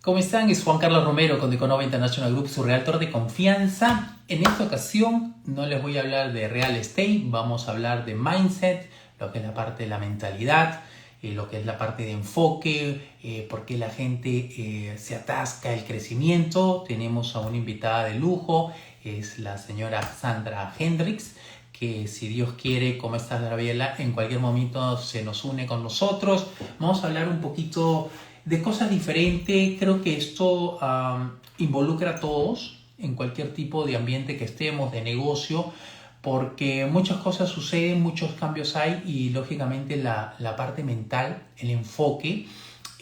¿Cómo están? Es Juan Carlos Romero con Deconova International Group, su realtor de confianza. En esta ocasión no les voy a hablar de real estate, vamos a hablar de mindset, lo que es la parte de la mentalidad, lo que es la parte de enfoque, por qué la gente se atasca el crecimiento. Tenemos a una invitada de lujo, es la señora Sandra Hendricks, que si Dios quiere, como está Gabriela, en cualquier momento se nos une con nosotros. Vamos a hablar un poquito de cosas diferentes. Creo que esto involucra a todos en cualquier tipo de ambiente que estemos, de negocio, porque muchas cosas suceden, muchos cambios hay y lógicamente la parte mental, el enfoque,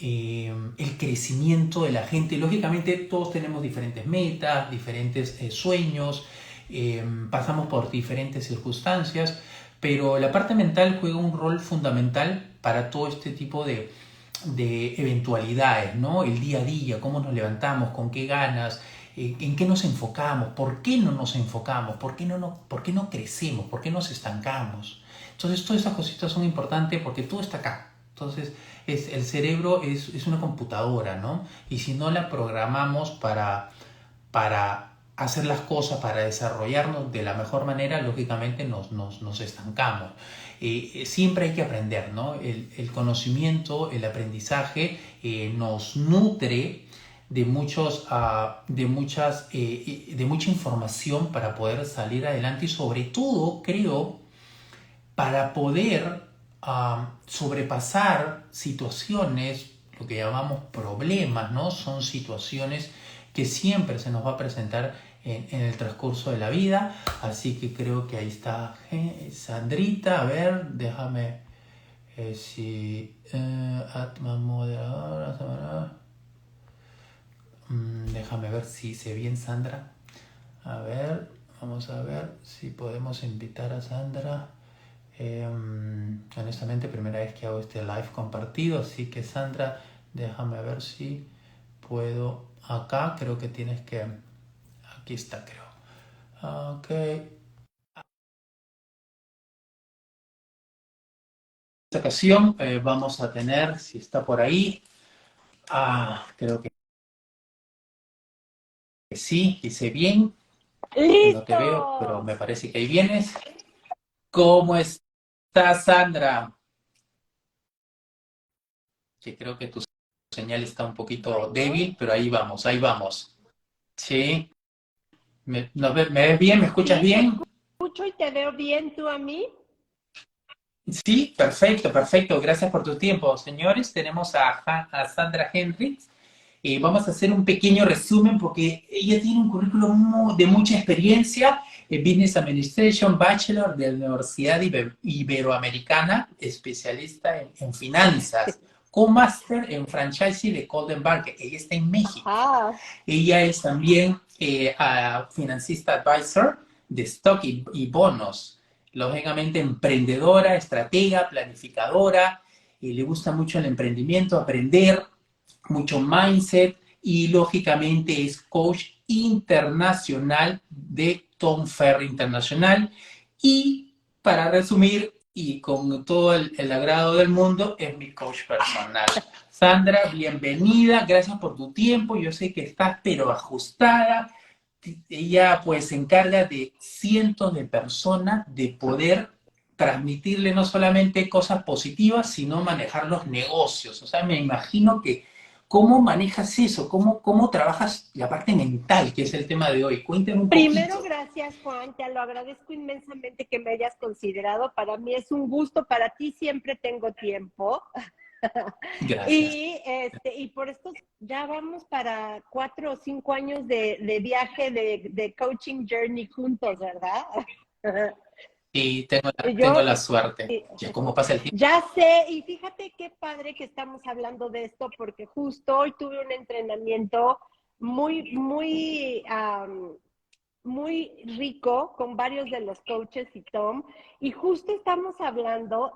el crecimiento de la gente. Lógicamente todos tenemos diferentes metas, diferentes sueños, pasamos por diferentes circunstancias, pero la parte mental juega un rol fundamental para todo este tipo de eventualidades, ¿no? El día a día, cómo nos levantamos, con qué ganas, en qué nos enfocamos, por qué no nos enfocamos, por qué no crecemos, por qué nos estancamos. Entonces, todas estas cositas son importantes porque todo está acá. Entonces, el cerebro es una computadora, ¿no? Y si no la programamos para hacer las cosas, para desarrollarnos de la mejor manera, lógicamente nos estancamos. Siempre hay que aprender, ¿no? El conocimiento, el aprendizaje nos nutre de, de mucha información para poder salir adelante y sobre todo, creo, para poder sobrepasar situaciones, lo que llamamos problemas, ¿no? Son situaciones que siempre se nos va a presentar en el transcurso de la vida. Así que creo que ahí está Sandrita. A ver, déjame si Atma moderadora. Déjame ver si hice bien, Sandra. A ver, vamos a ver si podemos invitar a Sandra. Honestamente, primera vez que hago este live compartido, así que Sandra, déjame ver si puedo. Acá creo que tienes que. Aquí está, creo. Ok. Esta ocasión vamos a tener, si está por ahí. Creo que sí, hice bien. No te veo, pero ¡Listos! me parece que ahí vienes. ¿Cómo estás, Sandra? Que creo que tu señal está un poquito Bueno, débil, pero ahí vamos, ahí vamos. Sí. ¿Me ves bien? ¿Me escuchas sí, te bien? escucho y te veo bien tú a mí. Sí, perfecto, perfecto. Gracias por tu tiempo. Señores, tenemos a Sandra Hendricks y vamos a hacer un pequeño resumen porque ella tiene un currículum de mucha experiencia en Business Administration, Bachelor de la Universidad Iberoamericana, especialista en finanzas, con máster en franchising de Golden Barker. Ella está en México. Ajá. Ella es también financista advisor de stock y bonos. Lógicamente emprendedora, estratega, planificadora. Le gusta mucho el emprendimiento, aprender, mucho mindset y lógicamente es coach internacional de Tom Ferry Internacional. Y para resumir, y con todo el agrado del mundo, es mi coach personal. Sandra, bienvenida, gracias por tu tiempo. Yo sé que estás pero ajustada. Ella pues se encarga de cientos de personas de poder transmitirle no solamente cosas positivas, sino manejar los negocios. O sea, me imagino que cómo manejas eso, cómo trabajas la parte mental, que es el tema de hoy. Cuéntame un Primero, poquito. gracias, Juan. Te lo agradezco inmensamente que me hayas considerado. Para mí es un gusto. Para ti siempre tengo tiempo. Gracias. Y por estos, ya vamos para 4 o 5 años de viaje de coaching journey juntos, ¿verdad? Y Y tengo yo, la suerte. y- Ya cómo pasa el tiempo. Ya sé, y fíjate qué padre que estamos hablando de esto, porque justo hoy tuve un entrenamiento muy rico con varios de los coaches y Tom, y justo estamos hablando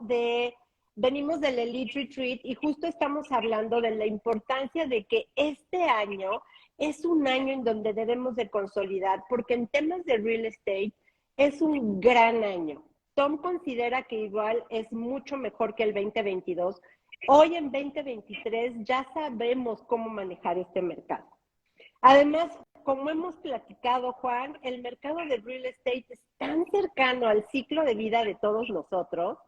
venimos del Elite Retreat, y justo estamos hablando de la importancia de que este año es un año en donde debemos de consolidar, porque en temas de real estate es un gran año. Tom considera que igual es mucho mejor que el 2022. Hoy en 2023 ya sabemos cómo manejar este mercado. Además, como hemos platicado, Juan, el mercado de real estate es tan cercano al ciclo de vida de todos nosotros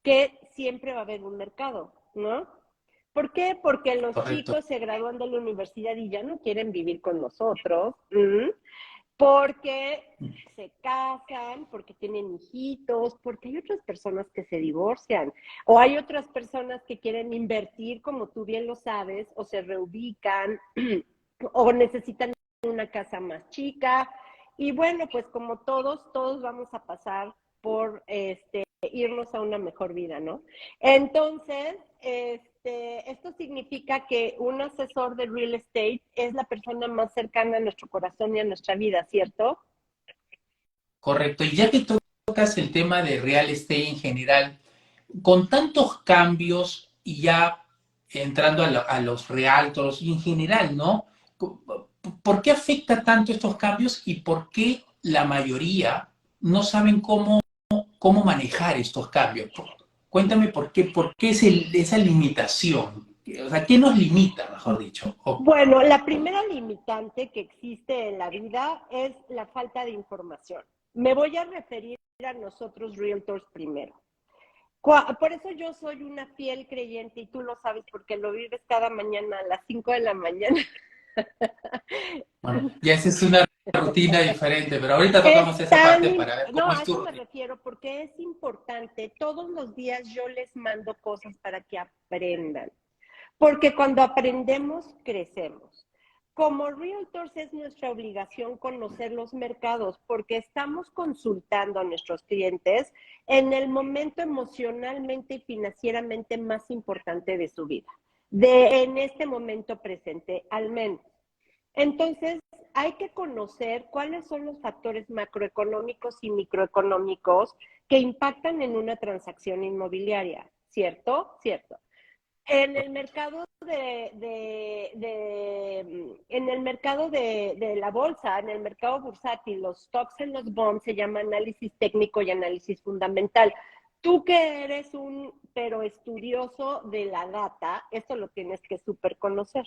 que siempre va a haber un mercado, ¿no? ¿Por qué? Porque los Correcto. chicos se gradúan de la universidad y ya no quieren vivir con nosotros, porque se casan, porque tienen hijitos, porque hay otras personas que se divorcian, o hay otras personas que quieren invertir, como tú bien lo sabes, o se reubican, o necesitan una casa más chica. Y bueno, pues como todos vamos a pasar por irnos a una mejor vida, ¿no? Entonces, esto significa que un asesor de real estate es la persona más cercana a nuestro corazón y a nuestra vida, ¿cierto? Correcto. Y ya que tocas el tema de real estate en general, con tantos cambios y ya entrando a los realtors y en general, ¿no? ¿Por qué afecta tanto estos cambios y por qué la mayoría no saben cómo manejar estos cambios? Cuéntame por qué es esa limitación. O sea, ¿qué nos limita, mejor dicho? Bueno, la primera limitante que existe en la vida es la falta de información. Me voy a referir a nosotros realtors primero. Por eso yo soy una fiel creyente y tú lo sabes porque lo vives cada mañana a las 5 de la mañana. Bueno, ya esa es una rutina diferente, pero ahorita Es tocamos esa parte tan, para ver no, cómo a es tu eso me rutina. refiero porque es importante. Todos los días yo les mando cosas para que aprendan. Porque cuando aprendemos, crecemos. Como realtors es nuestra obligación conocer los mercados porque estamos consultando a nuestros clientes en el momento emocionalmente y financieramente más importante de su vida, en este momento presente al menos. Entonces, hay que conocer cuáles son los factores macroeconómicos y microeconómicos que impactan en una transacción inmobiliaria, ¿cierto? Cierto. En el mercado en el mercado de la bolsa, en el mercado bursátil, los stocks en los bonds se llama análisis técnico y análisis fundamental. Tú que eres un pero estudioso de la data, esto lo tienes que súper conocer.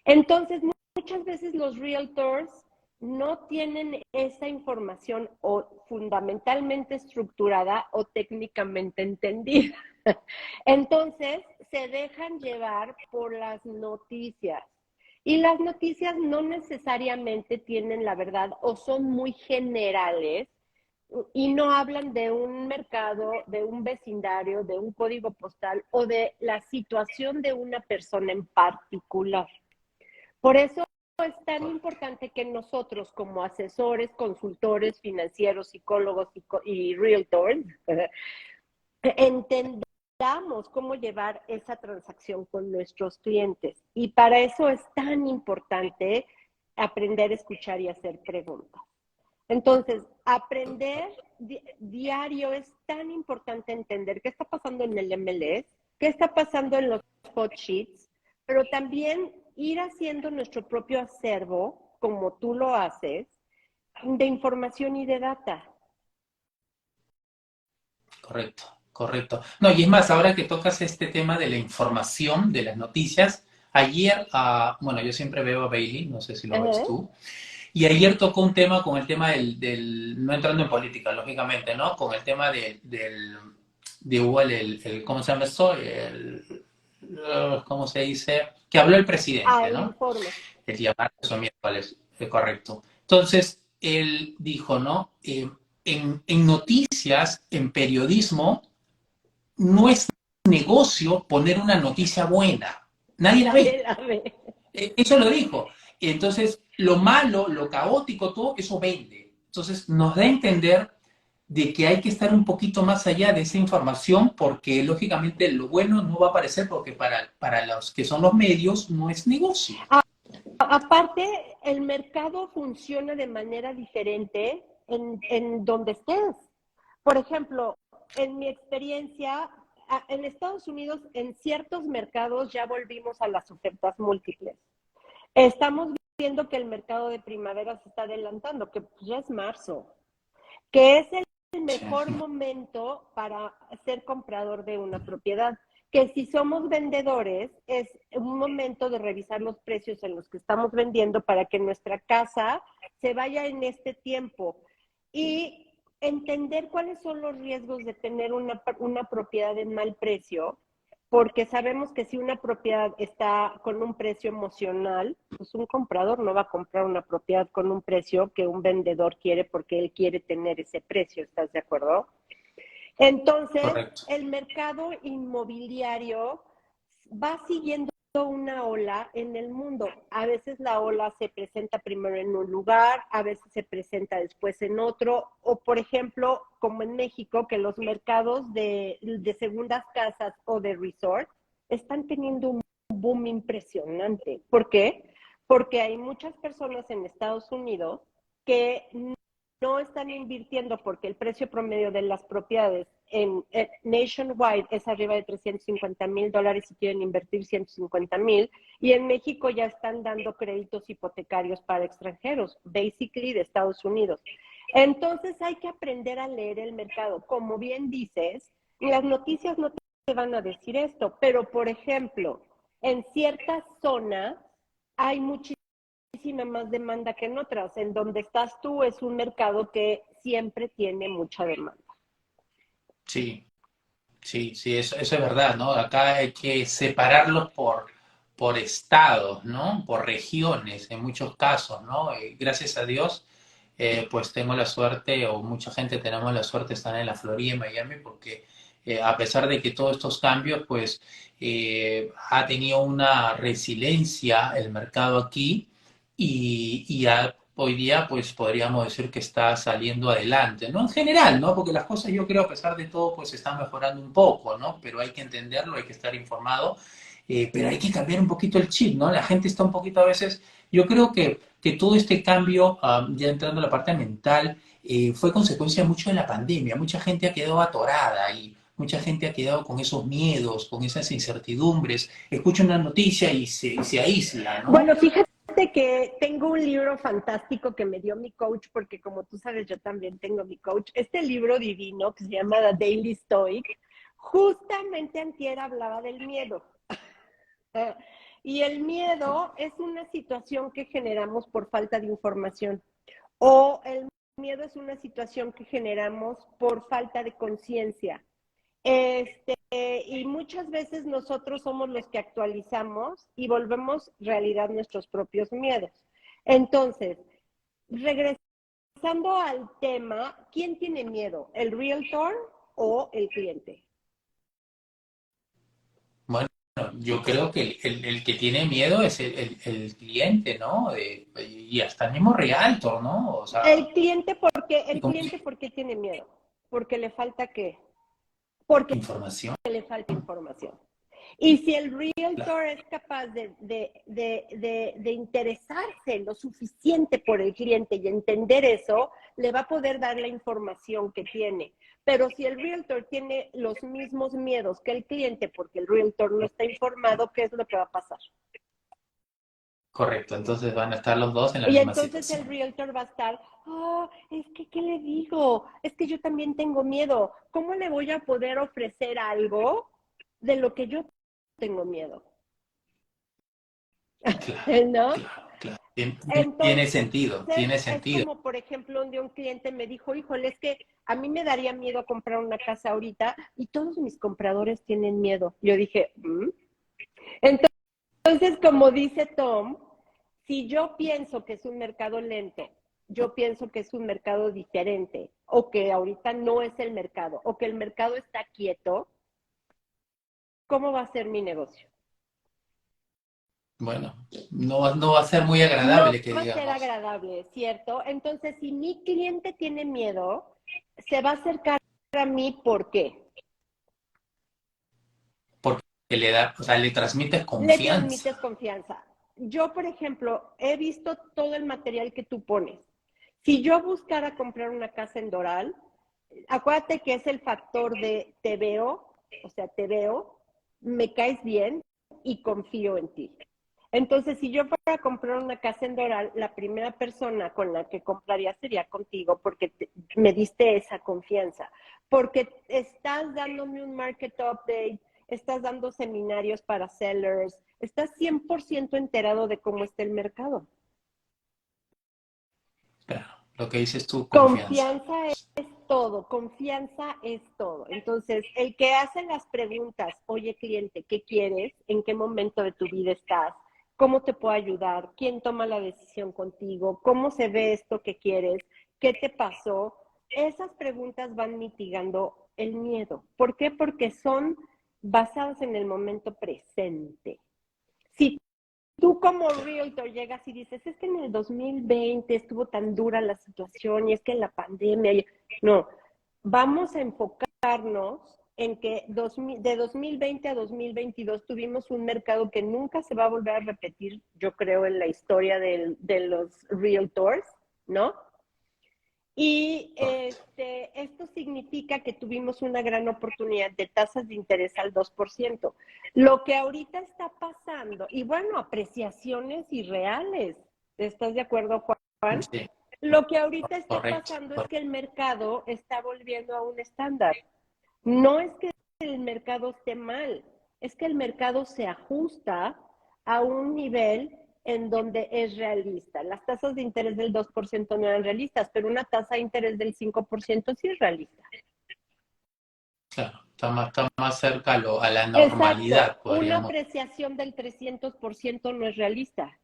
Entonces, muchas veces los realtors no tienen esa información o fundamentalmente estructurada o técnicamente entendida. Entonces, se dejan llevar por las noticias. Y las noticias no necesariamente tienen la verdad o son muy generales y no hablan de un mercado, de un vecindario, de un código postal o de la situación de una persona en particular. Por eso es tan importante que nosotros como asesores, consultores financieros, psicólogos y realtors entendamos cómo llevar esa transacción con nuestros clientes. Y para eso es tan importante aprender a escuchar y hacer preguntas. Entonces, aprender diario es tan importante entender qué está pasando en el MLS, qué está pasando en los hot sheets, pero también ir haciendo nuestro propio acervo, como tú lo haces, de información y de data. Correcto, correcto. No, y es más, ahora que tocas este tema de la información, de las noticias, ayer, bueno, yo siempre veo a Bailey, no sé si lo ves Ajá. tú, y ayer tocó un tema con el tema no entrando en política, lógicamente, ¿no? Con el tema de igual, ¿cómo se llama esto? ¿Cómo se dice? Que habló el presidente, El ¿no? informe. El día martes o miércoles, correcto. Entonces, él dijo, ¿no? En noticias, en periodismo, no es negocio poner una noticia buena. Nadie la Nadie ve. la ve. Eso lo dijo. Entonces, lo malo, lo caótico, todo eso vende. Entonces, nos da a entender de que hay que estar un poquito más allá de esa información porque lógicamente lo bueno no va a aparecer porque para los que son los medios no es negocio. Aparte, el mercado funciona de manera diferente en donde estés. Por ejemplo, en mi experiencia, en Estados Unidos, en ciertos mercados ya volvimos a las ofertas múltiples. Estamos viendo que el mercado de primavera se está adelantando, que ya es marzo, que es el Sí. mejor momento para ser comprador de una propiedad. que si somos vendedores, es un momento de revisar los precios en los que estamos vendiendo para que nuestra casa se vaya en este tiempo y entender cuáles son los riesgos de tener una propiedad en mal precio, porque sabemos que si una propiedad está con un precio emocional, pues un comprador no va a comprar una propiedad con un precio que un vendedor quiere porque él quiere tener ese precio, ¿estás de acuerdo? Entonces, Correcto. el mercado inmobiliario va siguiendo una ola en el mundo. A veces la ola se presenta primero en un lugar, a veces se presenta después en otro, o por ejemplo, como en México, que los mercados de segundas casas o de resort están teniendo un boom impresionante. ¿Por qué? Porque hay muchas personas en Estados Unidos que no están invirtiendo porque el precio promedio de las propiedades en nationwide es arriba de $350,000 y quieren invertir 150,000, y en México ya están dando créditos hipotecarios para extranjeros, basically de Estados Unidos. Entonces hay que aprender a leer el mercado. Como bien dices, las noticias no te van a decir esto, pero por ejemplo, en ciertas zonas hay muchísimas más demanda que en otras. En donde estás tú es un mercado que siempre tiene mucha demanda. Sí, sí, sí, eso es verdad, ¿no? Acá hay que separarlos por estados, ¿no? Por regiones, en muchos casos, ¿no? Gracias a Dios, pues tengo la suerte, o mucha gente tenemos la suerte de estar en la Florida y Miami, porque a pesar de que todos estos cambios, pues ha tenido una resiliencia el mercado aquí hoy día, pues podríamos decir que está saliendo adelante, ¿no? En general, ¿no? Porque las cosas yo creo, a pesar de todo, pues están mejorando un poco, ¿no? Pero hay que entenderlo, hay que estar informado, pero hay que cambiar un poquito el chip, ¿no? La gente está un poquito a veces, yo creo que todo este cambio, ya entrando en la parte mental, fue consecuencia mucho de la pandemia. Mucha gente ha quedado atorada y mucha gente ha quedado con esos miedos, con esas incertidumbres. Escucha una noticia y se aísla, ¿no? Bueno, fíjate que tengo un libro fantástico que me dio mi coach, porque como tú sabes, yo también tengo mi coach. Este libro divino que se llama The Daily Stoic, justamente antier hablaba del miedo. Y el miedo es una situación que generamos por falta de información, o el miedo es una situación que generamos por falta de conciencia. Y muchas veces nosotros somos los que actualizamos y volvemos realidad nuestros propios miedos. Entonces, regresando al tema, ¿quién tiene miedo? ¿El realtor o el cliente? Bueno, yo creo que el que tiene miedo es el cliente, ¿no? Y hasta el mismo Realtor, ¿no? O sea, El cliente, ¿por qué tiene miedo? Porque le falta qué? Porque información, le falta información. Y si el claro, realtor es capaz de interesarse lo suficiente por el cliente y entender eso, le va a poder dar la información que tiene. Pero si el realtor tiene los mismos miedos que el cliente porque el realtor no está informado, ¿qué es lo que va a pasar? correcto. Entonces van a estar los dos en la Y misma entonces el situación. realtor va a estar, oh, es que, ¿qué le digo? Es que yo también tengo miedo. ¿Cómo le voy a poder ofrecer algo de lo que yo tengo miedo? Claro, ¿No? claro, claro. Tiene Entonces, sentido, tiene es sentido. como, por ejemplo, donde un cliente me dijo, híjole, es que a mí me daría miedo comprar una casa ahorita y todos mis compradores tienen miedo. Yo dije, ¿mm? Entonces, como dice Tom, si yo pienso que es un mercado lento, yo pienso que es un mercado diferente, o que ahorita no es el mercado, o que el mercado está quieto, ¿cómo va a ser mi negocio? Bueno, no va a ser muy No agradable que va a ser digamos, agradable, ¿cierto? Entonces, si mi cliente tiene miedo, se va a acercar a mí, ¿por qué? porque le da, o sea, le transmite Le transmites confianza. confianza. Yo, por ejemplo, he visto todo el material que tú pones. Si yo buscara comprar una casa en Doral, acuérdate que es el factor de te veo, o sea, te veo, me caes bien y confío en ti. Entonces, si yo fuera a comprar una casa en Doral, la primera persona con la que compraría sería contigo porque me diste esa confianza, porque estás dándome un market update estás dando seminarios para sellers, estás 100% enterado de cómo está el mercado. Claro, lo que dices tú, confianza. Confianza es todo, confianza es todo. Entonces, el que hace las preguntas, oye cliente, ¿qué quieres? ¿En qué momento de tu vida estás? ¿Cómo te puedo ayudar? ¿Quién toma la decisión contigo? ¿Cómo se ve esto que quieres? ¿Qué te pasó? Esas preguntas van mitigando el miedo. ¿Por qué? Porque son basadas en el momento presente. Si tú como realtor llegas y dices, es que en el 2020 estuvo tan dura la situación y es que la pandemia, no, vamos a enfocarnos en que de 2020 a 2022 tuvimos un mercado que nunca se va a volver a repetir, yo creo, en la historia de los realtors, ¿no? Y Correcto. esto significa que tuvimos una gran oportunidad de tasas de interés al 2%. Lo que ahorita está pasando, y bueno, apreciaciones irreales, ¿estás de acuerdo, Juan? Sí, Lo que ahorita está correcto. pasando es que el mercado está volviendo a un estándar. No es que el mercado esté mal, es que el mercado se ajusta a un nivel en donde es realista. Las tasas de interés del 2% no eran realistas, pero una tasa de interés del 5% sí es realista. Claro, está más cerca a la Exacto, normalidad, una podríamos. apreciación del 300% no es realista,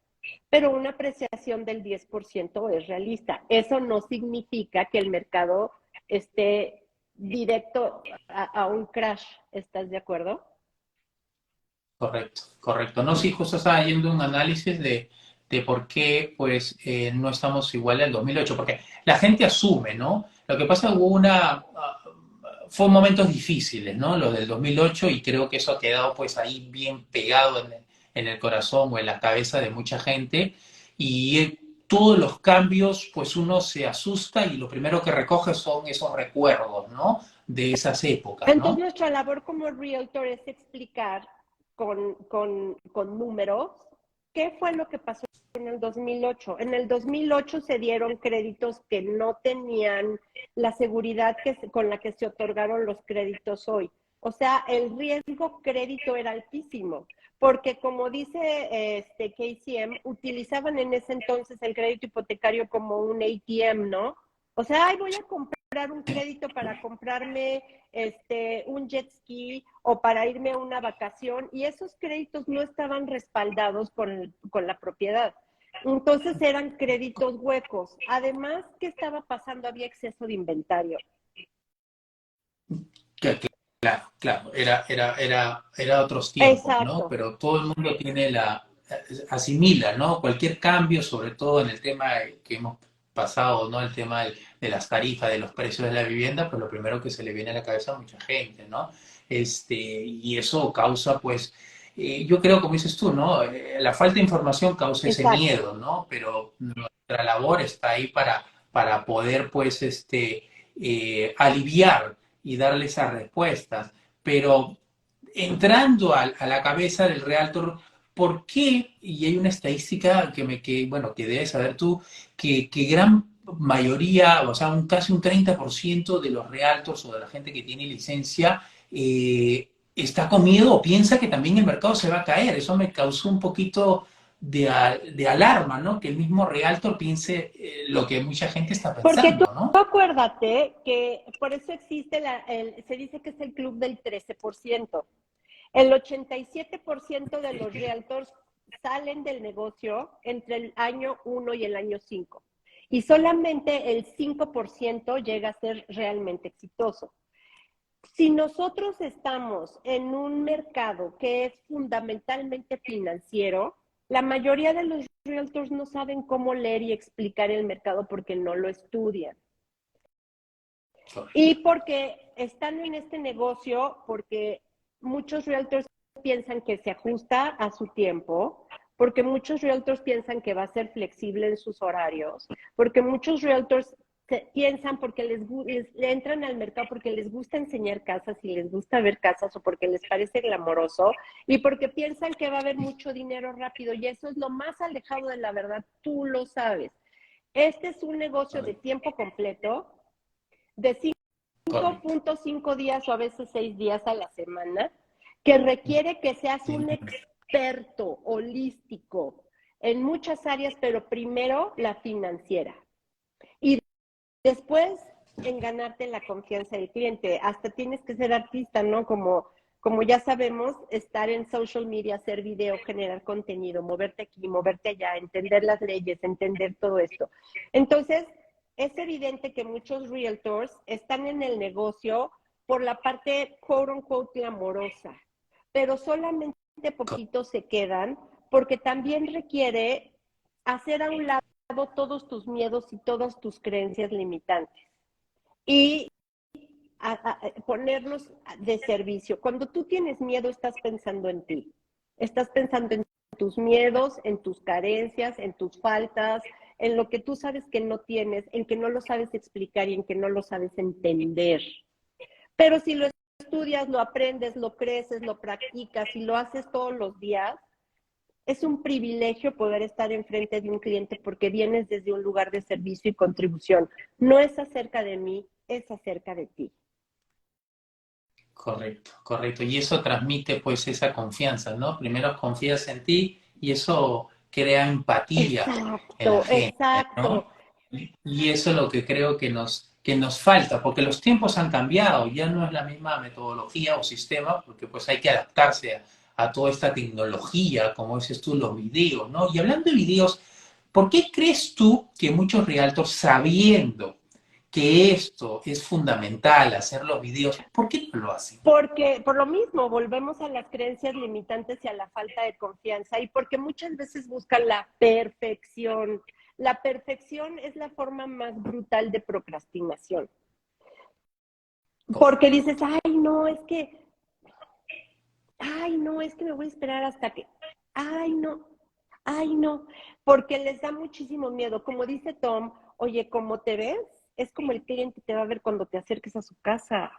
pero una apreciación del 10% es realista. Eso no significa que el mercado esté directo a un crash, ¿estás de acuerdo? Correcto, correcto. No, sí, justo estaba yendo un análisis de por qué pues no estamos igual al 2008, porque la gente asume, ¿no? Lo que pasa hubo fue momentos difíciles, ¿no? Lo del 2008 y creo que eso ha quedado pues ahí bien pegado en el corazón o en la cabeza de mucha gente y todos los cambios pues uno se asusta y lo primero que recoge son esos recuerdos, ¿no? De esas épocas, Entonces, ¿no? nuestra labor como realtor es explicar con números qué fue lo que pasó en el 2008. En el 2008 se dieron créditos que no tenían la seguridad con la que se otorgaron los créditos hoy. O sea, el riesgo crédito era altísimo, porque como dice KCM, utilizaban en ese entonces el crédito hipotecario como un ATM, ¿no? O sea, ay, voy a comprar un crédito para comprarme un jet ski o para irme a una vacación y esos créditos no estaban respaldados con la propiedad. Entonces eran créditos huecos. Además, ¿qué estaba pasando? Había exceso de inventario. Que- Claro, claro, era otros tiempos, ¿no? Exacto. Pero todo el mundo asimila, ¿no? Cualquier cambio, sobre todo en el tema que hemos pasado, ¿no? El tema de las tarifas, de los precios de la vivienda, pues lo primero que se le viene a la cabeza a mucha gente, ¿no? Y eso causa, pues, yo creo, como dices tú, ¿no? La falta de información causa ese Exacto. miedo, ¿no? Pero nuestra labor está ahí para poder, pues, aliviar y darle esas respuestas. Pero entrando a la cabeza del realtor, ¿por qué? Y hay una estadística bueno, que debes saber tú, que gran mayoría, o sea, casi un 30% de los realtors o de la gente que tiene licencia está con miedo o piensa que también el mercado se va a caer. Eso me causó un poquito de alarma, ¿no? Que el mismo realtor piense lo que mucha gente está Porque tú pensando, ¿no? acuérdate que por eso existe se dice que es el club del 13%. El 87% de los realtors salen del negocio entre el año 1 y el año 5. Y solamente el 5% llega a ser realmente exitoso. Si nosotros estamos en un mercado que es fundamentalmente financiero, la mayoría de los realtors no saben cómo leer y explicar el mercado porque no lo estudian. Y porque están en este negocio, porque muchos realtors piensan que se ajusta a su tiempo, porque muchos realtors piensan que va a ser flexible en sus horarios, porque muchos realtors piensan porque les entran al mercado porque les gusta enseñar casas y les gusta ver casas o porque les parece glamoroso y porque piensan que va a haber mucho dinero rápido y eso es lo más alejado de la verdad, tú lo sabes. Este es un negocio de tiempo completo, de Correcto. 5.5 días o a veces 6 días a la semana, que requiere que seas un experto holístico en muchas áreas, pero primero la financiera. Y después en ganarte la confianza del cliente. Hasta tienes que ser artista, ¿no? Como ya sabemos, estar en social media, hacer video, generar contenido, moverte aquí, moverte allá, entender las leyes, entender todo esto. Entonces, es evidente que muchos realtors están en el negocio por la parte, quote unquote, glamorosa, pero solamente poquitos se quedan porque también requiere hacer a un lado todos tus miedos y todas tus creencias limitantes y ponernos de servicio. Cuando tú tienes miedo, estás pensando en ti, estás pensando en tus miedos, en tus carencias, en tus faltas, en lo que tú sabes que no tienes, en que no lo sabes explicar y en que no lo sabes entender. Pero si lo estudias, lo aprendes, lo creces, lo practicas y lo haces todos los días, es un privilegio poder estar enfrente de un cliente porque vienes desde un lugar de servicio y contribución. No es acerca de mí, es acerca de ti. Correcto, correcto. Y eso transmite pues esa confianza, ¿no? Primero confías en ti y eso crea empatía en la Exacto, gente, exacto. ¿no? Y eso es lo que creo que nos falta, porque los tiempos han cambiado, ya no es la misma metodología o sistema, porque pues hay que adaptarse a toda esta tecnología, como dices tú, los videos, ¿no? Y hablando de videos, ¿por qué crees tú que muchos realtors, sabiendo que esto es fundamental, hacer los videos, ¿por qué no lo hacen? Porque por lo mismo volvemos a las creencias limitantes y a la falta de confianza y porque muchas veces buscan la perfección. La perfección es la forma más brutal de procrastinación. Porque dices, ay, no, es que me voy a esperar hasta que, ay, no, porque les da muchísimo miedo. Como dice Tom, oye, como te ves, es como el cliente te va a ver cuando te acerques a su casa.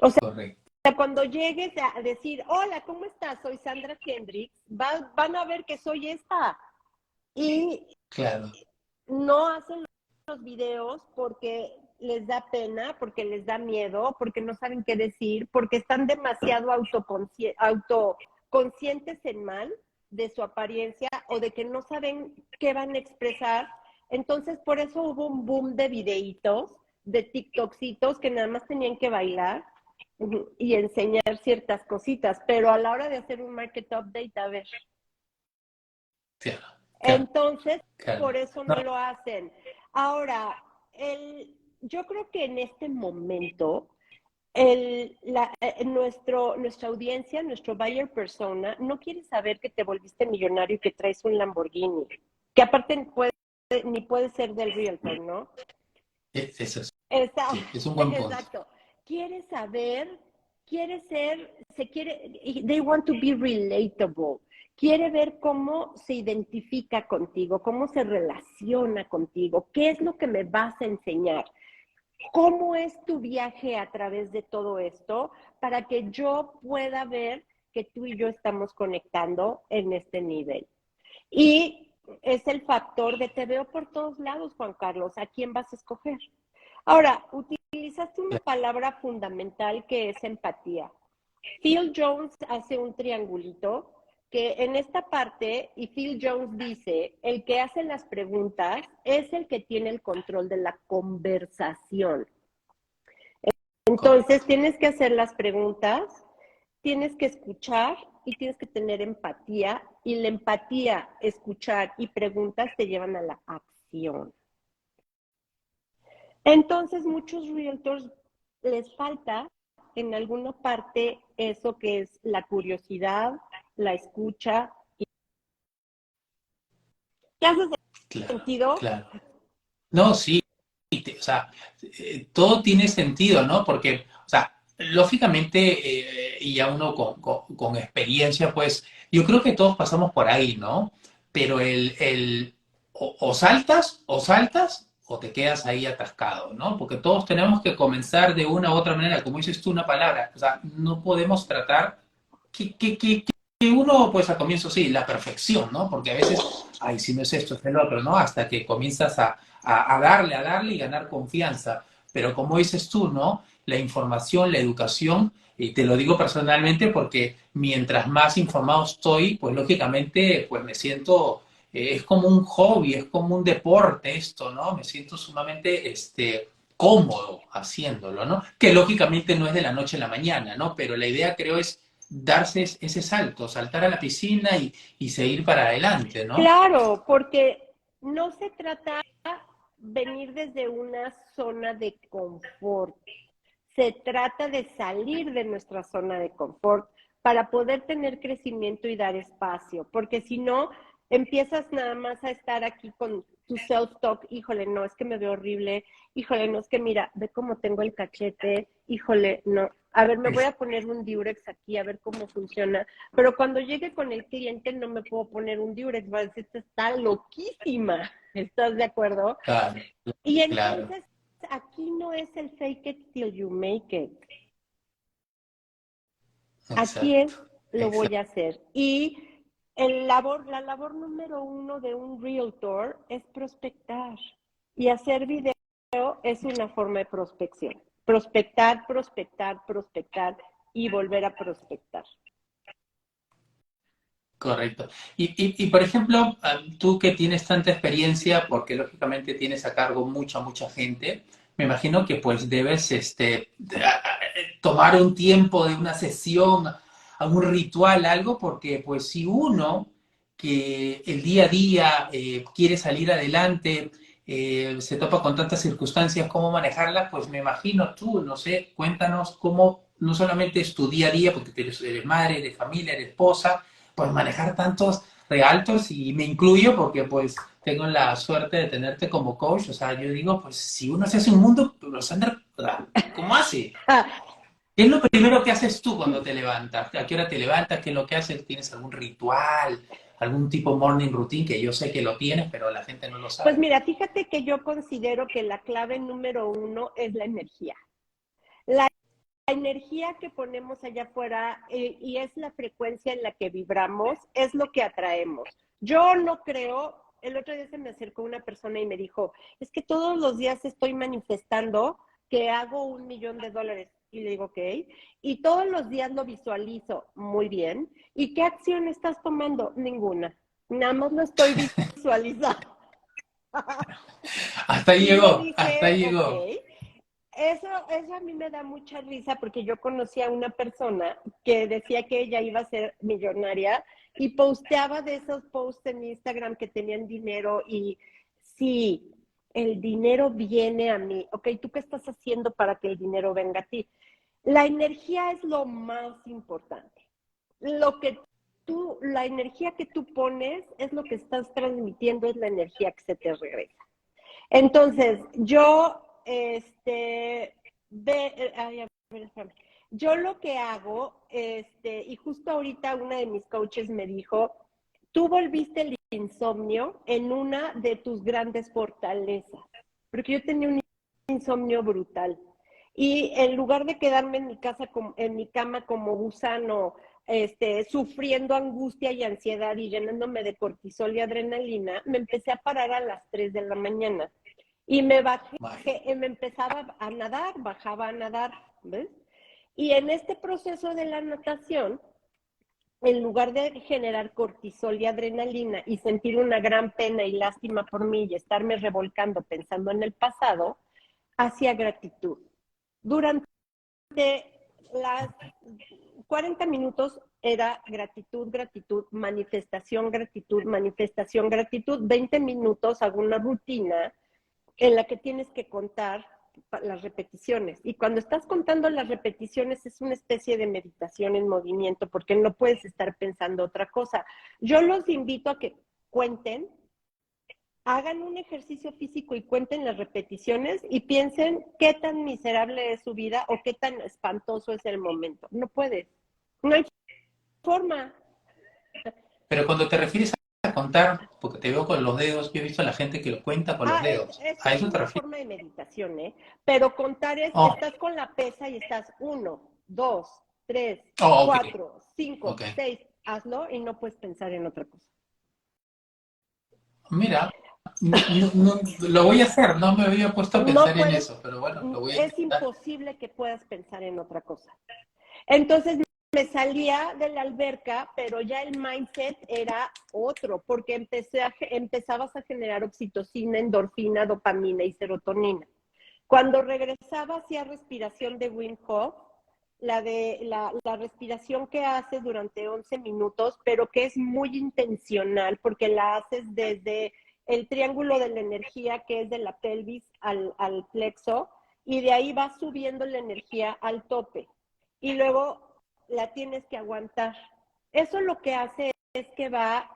O Correcto. sea, cuando llegues a decir, hola, ¿cómo estás? Soy Sandra Kendricks, van a ver que soy esta. Y Claro, no hacen los videos porque les da pena, porque les da miedo, porque no saben qué decir, porque están demasiado autoconscientes en mal de su apariencia o de que no saben qué van a expresar. Entonces, por eso hubo un boom de videitos, de TikToksitos que nada más tenían que bailar y enseñar ciertas cositas, pero a la hora de hacer un market update, a ver. claro, claro, Entonces, claro. por eso No, no lo hacen. Ahora, yo creo que en este momento, nuestra audiencia, nuestro buyer persona, no quiere saber que te volviste millonario y que traes un Lamborghini, que aparte ni puede ser del realtor, ¿no? eso es, Está, sí, es un buen punto. exacto. Quiere saber, they want to be relatable. Quiere ver cómo se identifica contigo, cómo se relaciona contigo, qué es lo que me vas a enseñar, cómo es tu viaje a través de todo esto para que yo pueda ver que tú y yo estamos conectando en este nivel. Y es el factor de te veo por todos lados, Juan Carlos, ¿a quién vas a escoger? Ahora, utilizaste una palabra fundamental que es empatía. Phil Jones hace un triangulito que en esta parte, y Phil Jones dice, el que hace las preguntas es el que tiene el control de la conversación. Entonces, Correcto. tienes que hacer las preguntas, tienes que escuchar y tienes que tener empatía. Y la empatía, escuchar y preguntas te llevan a la acción. Entonces, muchos realtors les falta en alguna parte eso que es la curiosidad, la escucha. ¿Qué hace Claro, sentido? claro. No, sí, o sea, todo tiene sentido, ¿no? Porque, o sea, lógicamente, y ya uno con experiencia, pues, yo creo que todos pasamos por ahí, ¿no? Pero o saltas, o te quedas ahí atascado, ¿no? Porque todos tenemos que comenzar de una u otra manera, como dices tú, una palabra, o sea, no podemos tratar que uno, pues, al comienzo sí, la perfección, ¿no? Porque a veces, ay, si no es esto, es el otro, ¿no? Hasta que comienzas a darle y ganar confianza. pero como dices tú, ¿no? La información, la educación, y te lo digo personalmente porque mientras más informado estoy, pues lógicamente, pues me siento, es como un hobby, es como un deporte esto, ¿no? Me siento sumamente, cómodo haciéndolo, ¿no? Que lógicamente no es de la noche a la mañana, ¿no? Pero la idea creo es darse ese salto, saltar a la piscina y seguir para adelante, ¿no? Claro, porque no se trata venir desde una zona de confort. Se trata de salir de nuestra zona de confort para poder tener crecimiento y dar espacio, porque si no, empiezas nada más a estar aquí con tu self-talk, híjole, no, es que me veo horrible, híjole, no, es que mira, ve cómo tengo el cachete, híjole, no, a ver, me voy a poner un diurex aquí, a ver cómo funciona, pero cuando llegue con el cliente no me puedo poner un diurex, va a decir, esta está loquísima, ¿estás de acuerdo? Claro, Y claro, entonces aquí no es el fake it till you make it. Aquí es exacto, lo voy exacto. a hacer. Y la labor número uno de un realtor es prospectar. Y hacer video es una forma de prospección. Prospectar, prospectar, prospectar y volver a prospectar. Correcto. Por ejemplo, tú que tienes tanta experiencia, porque lógicamente tienes a cargo mucha gente, me imagino que pues debes tomar un tiempo de una sesión, algún ritual, algo, porque pues si uno que el día a día quiere salir adelante, se topa con tantas circunstancias, cómo manejarlas, pues me imagino tú, no sé, cuéntanos cómo no solamente es tu día a día, porque eres madre, eres familia, eres esposa, pues manejar tantos realtors y me incluyo porque pues tengo la suerte de tenerte como coach, o sea, yo digo, pues si uno se hace un mundo, pues Sandra, ¿cómo hace? ¿Qué es lo primero que haces tú cuando te levantas? ¿A qué hora te levantas? ¿Qué es lo que haces? ¿Tienes algún ritual? ¿Algún tipo morning routine que yo sé que lo tienes, pero la gente no lo Pues sabe? mira, fíjate que yo considero que la clave número uno es la energía. La energía que ponemos allá afuera y es la frecuencia en la que vibramos, es lo que atraemos. Yo no creo, el otro día se me acercó una persona y me dijo, es que todos los días estoy manifestando que hago $1,000,000. Y le digo, ok, y todos los días lo visualizo muy bien. ¿Y qué acción estás tomando? Ninguna. Nada más lo estoy visualizando. Hasta ahí Y le llegó, hasta dije, ahí ok, llegó. eso a mí me da mucha risa porque yo conocí a una persona que decía que ella iba a ser millonaria y posteaba de esos posts en Instagram que tenían dinero y sí, el dinero viene a mí. Ok, ¿tú qué estás haciendo para que el dinero venga a ti? La energía es lo más importante. Lo que la energía que tú pones es lo que estás transmitiendo, es la energía que se te regresa. Entonces, ay, a ver, espérame. Yo lo que hago, y justo ahorita una de mis coaches me dijo, tú volviste el insomnio en una de tus grandes fortalezas, porque yo tenía un insomnio brutal. Y en lugar de quedarme en mi casa, en mi cama como gusano, sufriendo angustia y ansiedad y llenándome de cortisol y adrenalina, me empecé a parar a las 3 de la mañana. Y me bajé, me empezaba a nadar, bajaba a nadar, ¿ves? Y en este proceso de la natación, en lugar de generar cortisol y adrenalina y sentir una gran pena y lástima por mí y estarme revolcando pensando en el pasado, hacía gratitud. Durante las 40 minutos era gratitud, gratitud, manifestación, gratitud. 20 minutos hago una rutina en la que tienes que contar las repeticiones. Y cuando estás contando las repeticiones es una especie de meditación en movimiento porque no puedes estar pensando otra cosa. Yo los invito a que cuenten, hagan un ejercicio físico y cuenten las repeticiones y piensen qué tan miserable es su vida o qué tan espantoso es el momento. No puedes. No hay forma. Pero cuando te refieres a contar, porque te veo con los dedos, yo he visto a la gente que lo cuenta con los dedos. Eso ¿A es eso te una refieres? forma de meditación, ¿eh? Pero contar es, Oh, estás con la pesa y estás 1, 2, 3, oh, ok, 4, 5, ok. 6, hazlo y no puedes pensar en otra cosa. Mira. Lo voy a hacer, no me había puesto a No pensar en puedes, eso, pero bueno, lo voy a es intentar. imposible que puedas pensar en otra cosa. Entonces me salía de la alberca, pero ya el mindset era otro, porque empezabas a generar oxitocina, endorfina, dopamina y serotonina. Cuando regresaba hacía respiración de Wim Hof, la respiración que haces durante 11 minutos, pero que es muy intencional porque la haces desde el triángulo de la energía, que es de la pelvis al plexo, y de ahí vas subiendo la energía al tope. Y luego la tienes que aguantar. Eso lo que hace es que va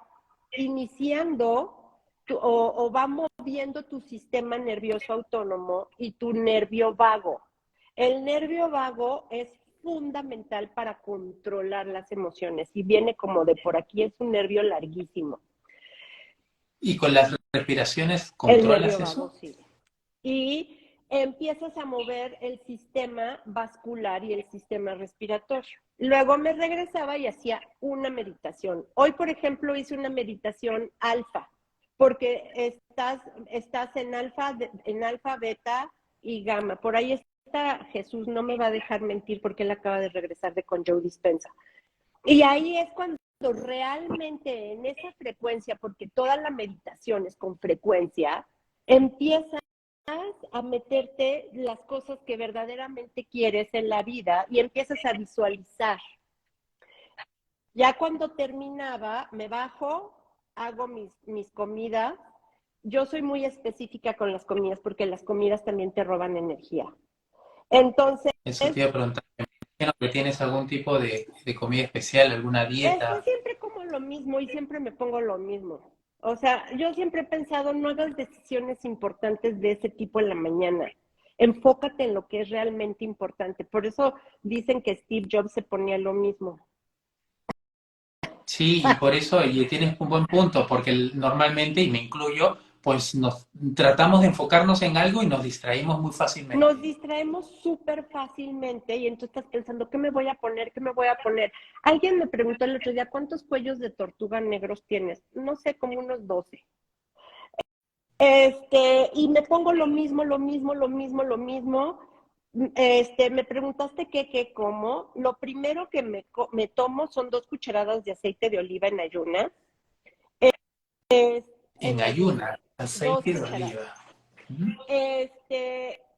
iniciando o va moviendo tu sistema nervioso autónomo y tu nervio vago. El nervio vago es fundamental para controlar las emociones y viene como de por aquí, es un nervio larguísimo. ¿Y con las respiraciones El controlas nervio vago, eso? sí. Y empiezas a mover el sistema vascular y el sistema respiratorio. Luego me regresaba y hacía una meditación. Hoy, por ejemplo, hice una meditación alfa, porque estás en alfa, beta y gamma. Por ahí está Jesús, no me va a dejar mentir porque él acaba de regresar de con Joe Dispensa. Y ahí es cuando realmente en esa frecuencia, porque toda la meditación es con frecuencia, empiezas a meterte las cosas que verdaderamente quieres en la vida y empiezas a visualizar. Ya cuando terminaba, me bajo, hago mis comidas. Yo soy muy específica con las comidas porque las comidas también te roban energía. Entonces, Eso te iba a preguntar. Imagino que tienes algún tipo de comida especial, alguna dieta. siempre como lo mismo y siempre me pongo lo mismo. O sea, yo siempre he pensado, no hagas decisiones importantes de ese tipo en la mañana. Enfócate en lo que es realmente importante. Por eso dicen que Steve Jobs se ponía lo mismo. Sí, y por eso, y tienes un buen punto, porque normalmente, y me incluyo, pues nos tratamos de enfocarnos en algo y nos distraímos muy Nos fácilmente. distraemos súper fácilmente y entonces estás pensando, ¿qué me voy a poner? ¿Qué me voy a poner? Alguien me preguntó el otro día, ¿cuántos cuellos de tortuga negros tienes? No sé, como unos 12. Y me pongo lo mismo, lo mismo, lo mismo, lo mismo. Me preguntaste qué como. Lo primero que me tomo son 2 cucharadas de aceite de oliva en ayunas. Es, En en ayunas, ayuna, dos aceite de cucharadas. oliva. Ujú.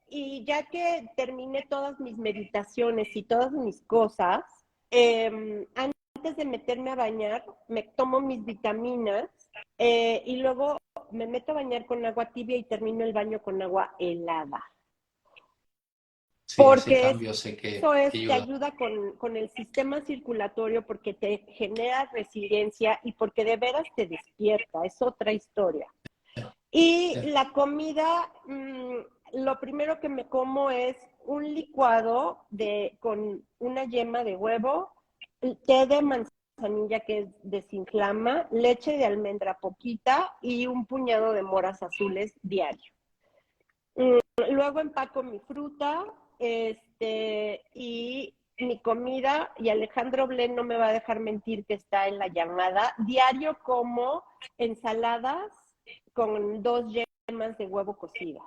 Y ya que terminé todas mis meditaciones y todas mis cosas, antes de meterme a bañar, me tomo mis vitaminas y luego me meto a bañar con agua tibia y termino el baño con agua helada. Sí, ese Porque cambio sé eso que te ayuda. ayuda con el sistema circulatorio, porque te genera resiliencia y porque de veras te despierta, es otra historia. Y Sí. la comida, lo primero que me como es un licuado con una yema de huevo, té de manzanilla que desinflama, leche de almendra poquita y un puñado de moras azules diario. Luego empaco mi fruta, y mi comida, y Alejandro Blen no me va a dejar mentir que está en la llamada. Diario como ensaladas con 2 yemas de huevo cocida,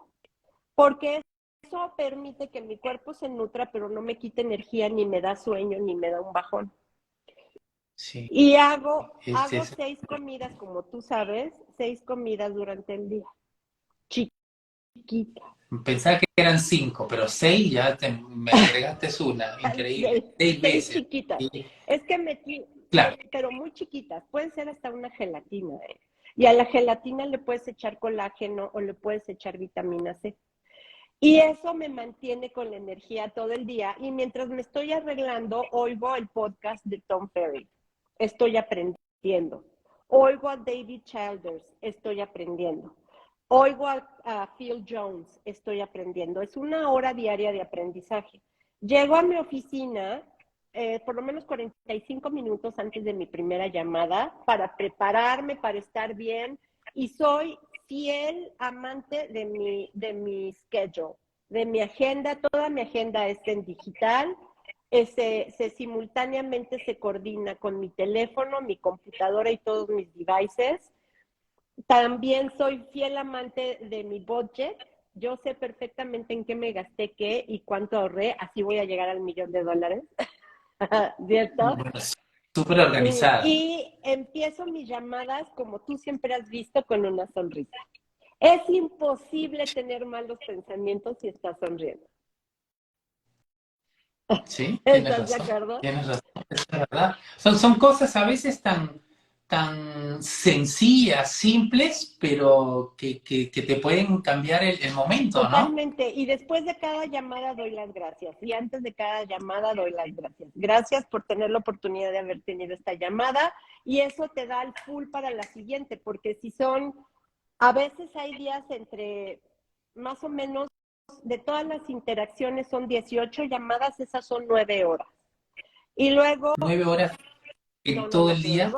porque eso permite que mi cuerpo se nutra, pero no me quite energía, ni me da sueño, ni me da un bajón. Sí, Y hago es 6 comidas, como tú sabes, 6 comidas durante el día, chiquitas. pensaba que eran 5, pero 6 ya me agregaste una, increíble, 6 6 veces. chiquitas. Y, Es que claro, pero muy chiquitas. Pueden ser hasta una gelatina. Y a la gelatina le puedes echar colágeno o le puedes echar vitamina C. Y eso me mantiene con la energía todo el día. Y mientras me estoy arreglando, oigo el podcast de Tom Ferry. Estoy aprendiendo. Oigo a David Childers. Estoy aprendiendo. Oigo a Phil Jones. Estoy aprendiendo. Es 1 hora diaria de aprendizaje. Llego a mi oficina por lo menos 45 minutos antes de mi primera llamada para prepararme, para estar bien. Y soy fiel amante de mi schedule, de mi agenda. Toda mi agenda es en digital. Simultáneamente se coordina con mi teléfono, mi computadora y todos mis devices. También soy fiel amante de mi budget. Yo sé perfectamente en qué me gasté qué y cuánto ahorré, así voy a llegar al $1,000,000, ¿cierto? Bueno, súper organizada. Y empiezo mis llamadas, como tú siempre has visto, con una sonrisa. Es imposible tener malos pensamientos si estás sonriendo. Sí, tienes ¿Estás de razón, acuerdo? tienes razón, es verdad. Son cosas a veces tan sencillas, simples, pero que te pueden cambiar el momento, ¿no? Totalmente. Y después de cada llamada doy las gracias. Y antes de cada llamada doy las gracias. Gracias por tener la oportunidad de haber tenido esta llamada. Y eso te da el full para la siguiente, porque si son, a veces hay días entre más o menos, de todas las interacciones son 18 llamadas, esas son 9 horas. Y luego, 9 horas en no, no, todo no, el pero luego día,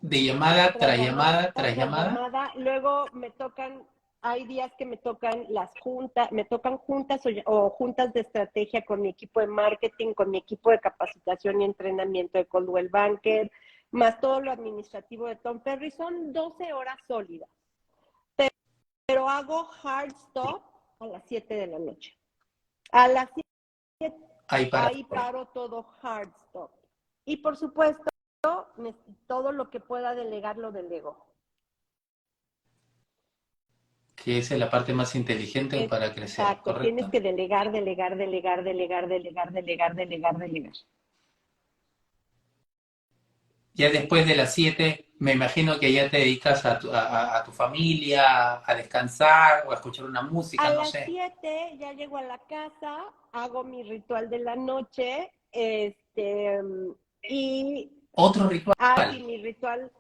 de llamada tras tras llamada llamada tras tras llamada. llamada, luego me tocan, hay días que me tocan las juntas, me tocan juntas o juntas de estrategia con mi equipo de marketing, con mi equipo de capacitación y entrenamiento de Coldwell Banker, más todo lo administrativo de Tom Ferry, son 12 horas sólidas, pero hago hard stop a las 7 de la noche. A las 7 Ahí para ahí paro todo hard stop. Y por supuesto, todo lo que pueda delegar lo delego. que esa es la parte más inteligente para crecer, Exacto, tienes ¿correcto? que delegar, delegar, delegar, delegar, delegar, delegar, delegar, delegar. Ya después de las 7, me imagino que ya te dedicas a tu familia, a descansar o a escuchar una A música, no las sé. 7 ya llego a la casa, hago mi ritual de la noche, y Otro ritual sí, mi ritual,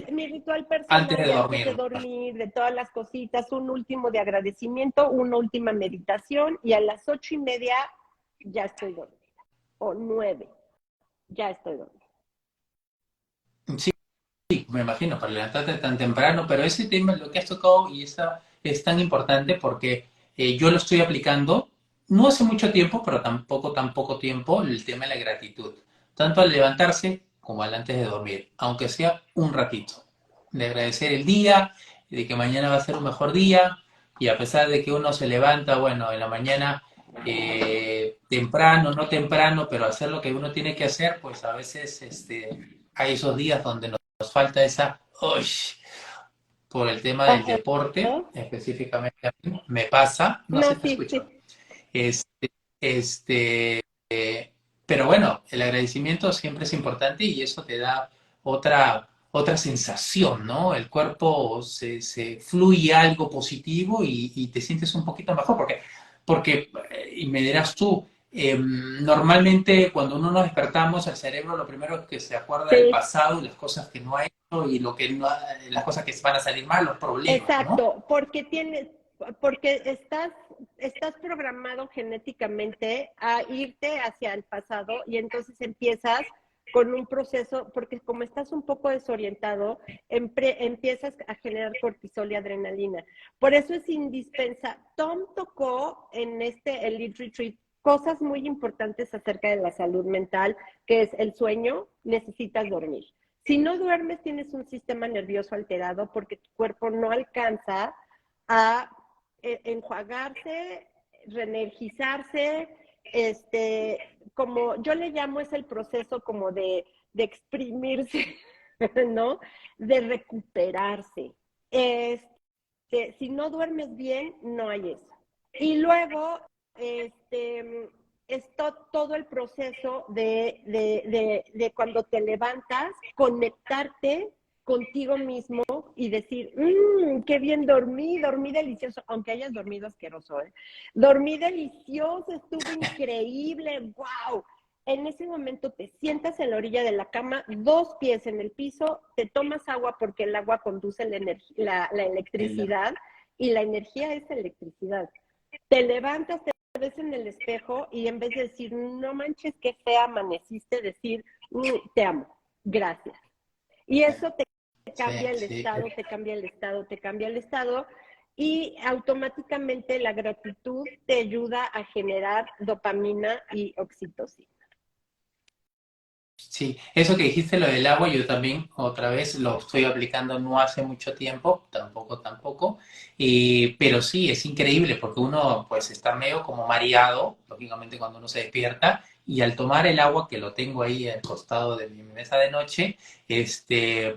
mi ritual antes personal de de antes de dormir. dormir, de todas las cositas, un último de agradecimiento, una última meditación, y a las 8:30 ya estoy dormida, o 9, ya estoy dormida. Sí, me imagino, para levantarte tan temprano, pero ese tema, lo que has tocado y esa es tan importante porque yo lo estoy aplicando, no hace mucho tiempo, pero tampoco tan poco tiempo, el tema de la gratitud, tanto al levantarse como al antes de dormir, aunque sea un ratito, de agradecer el día, de que mañana va a ser un mejor día, y a pesar de que uno se levanta, bueno, en la mañana temprano, no temprano, pero hacer lo que uno tiene que hacer, pues a veces hay esos días donde nos falta esa, uy, por el tema del Ajá. deporte, específicamente a mí, me pasa, no No, se te sí, escucha. sí. Este, este, pero bueno, el agradecimiento siempre es importante y eso te da otra sensación, ¿no? El cuerpo se fluye algo positivo y te sientes un poquito mejor, porque y me dirás tú, normalmente cuando uno nos despertamos, el cerebro lo primero es que se acuerda del Sí, pasado y las cosas que no ha hecho y lo que no, las cosas que van a salir mal, los problemas, ¿no? exacto, porque estás programado genéticamente a irte hacia el pasado y entonces empiezas con un proceso, porque como estás un poco desorientado, empiezas a generar cortisol y adrenalina. Por eso es indispensable. Tom tocó en este Elite Retreat cosas muy importantes acerca de la salud mental, que es el sueño, necesitas dormir. Si no duermes, tienes un sistema nervioso alterado porque tu cuerpo no alcanza a enjuagarse, reenergizarse, como yo le llamo, es el proceso como de exprimirse, ¿no? De recuperarse. Si no duermes bien, no hay eso. Y luego, es todo el proceso de cuando te levantas, conectarte contigo mismo y decir, qué bien dormí delicioso, aunque hayas dormido asqueroso, ¿eh? Dormí delicioso, estuvo increíble, wow. En ese momento te sientas en la orilla de la cama, 2 pies en el piso, te tomas agua porque el agua conduce la El- electricidad y la energía es electricidad. Te levantas, te ves en el espejo y en vez de decir, no manches, qué fea amaneciste, decir, te amo, gracias. Y eso te sí, cambia el sí, estado, te cambia el estado, te cambia el estado y automáticamente la gratitud te ayuda a generar dopamina y oxitocina. Sí, eso que dijiste, lo del agua, yo también otra vez lo estoy aplicando no hace mucho tiempo, tampoco, pero sí, es increíble porque uno pues está medio como mareado, lógicamente cuando uno se despierta, y al tomar el agua que lo tengo ahí al costado de mi mesa de noche, pues te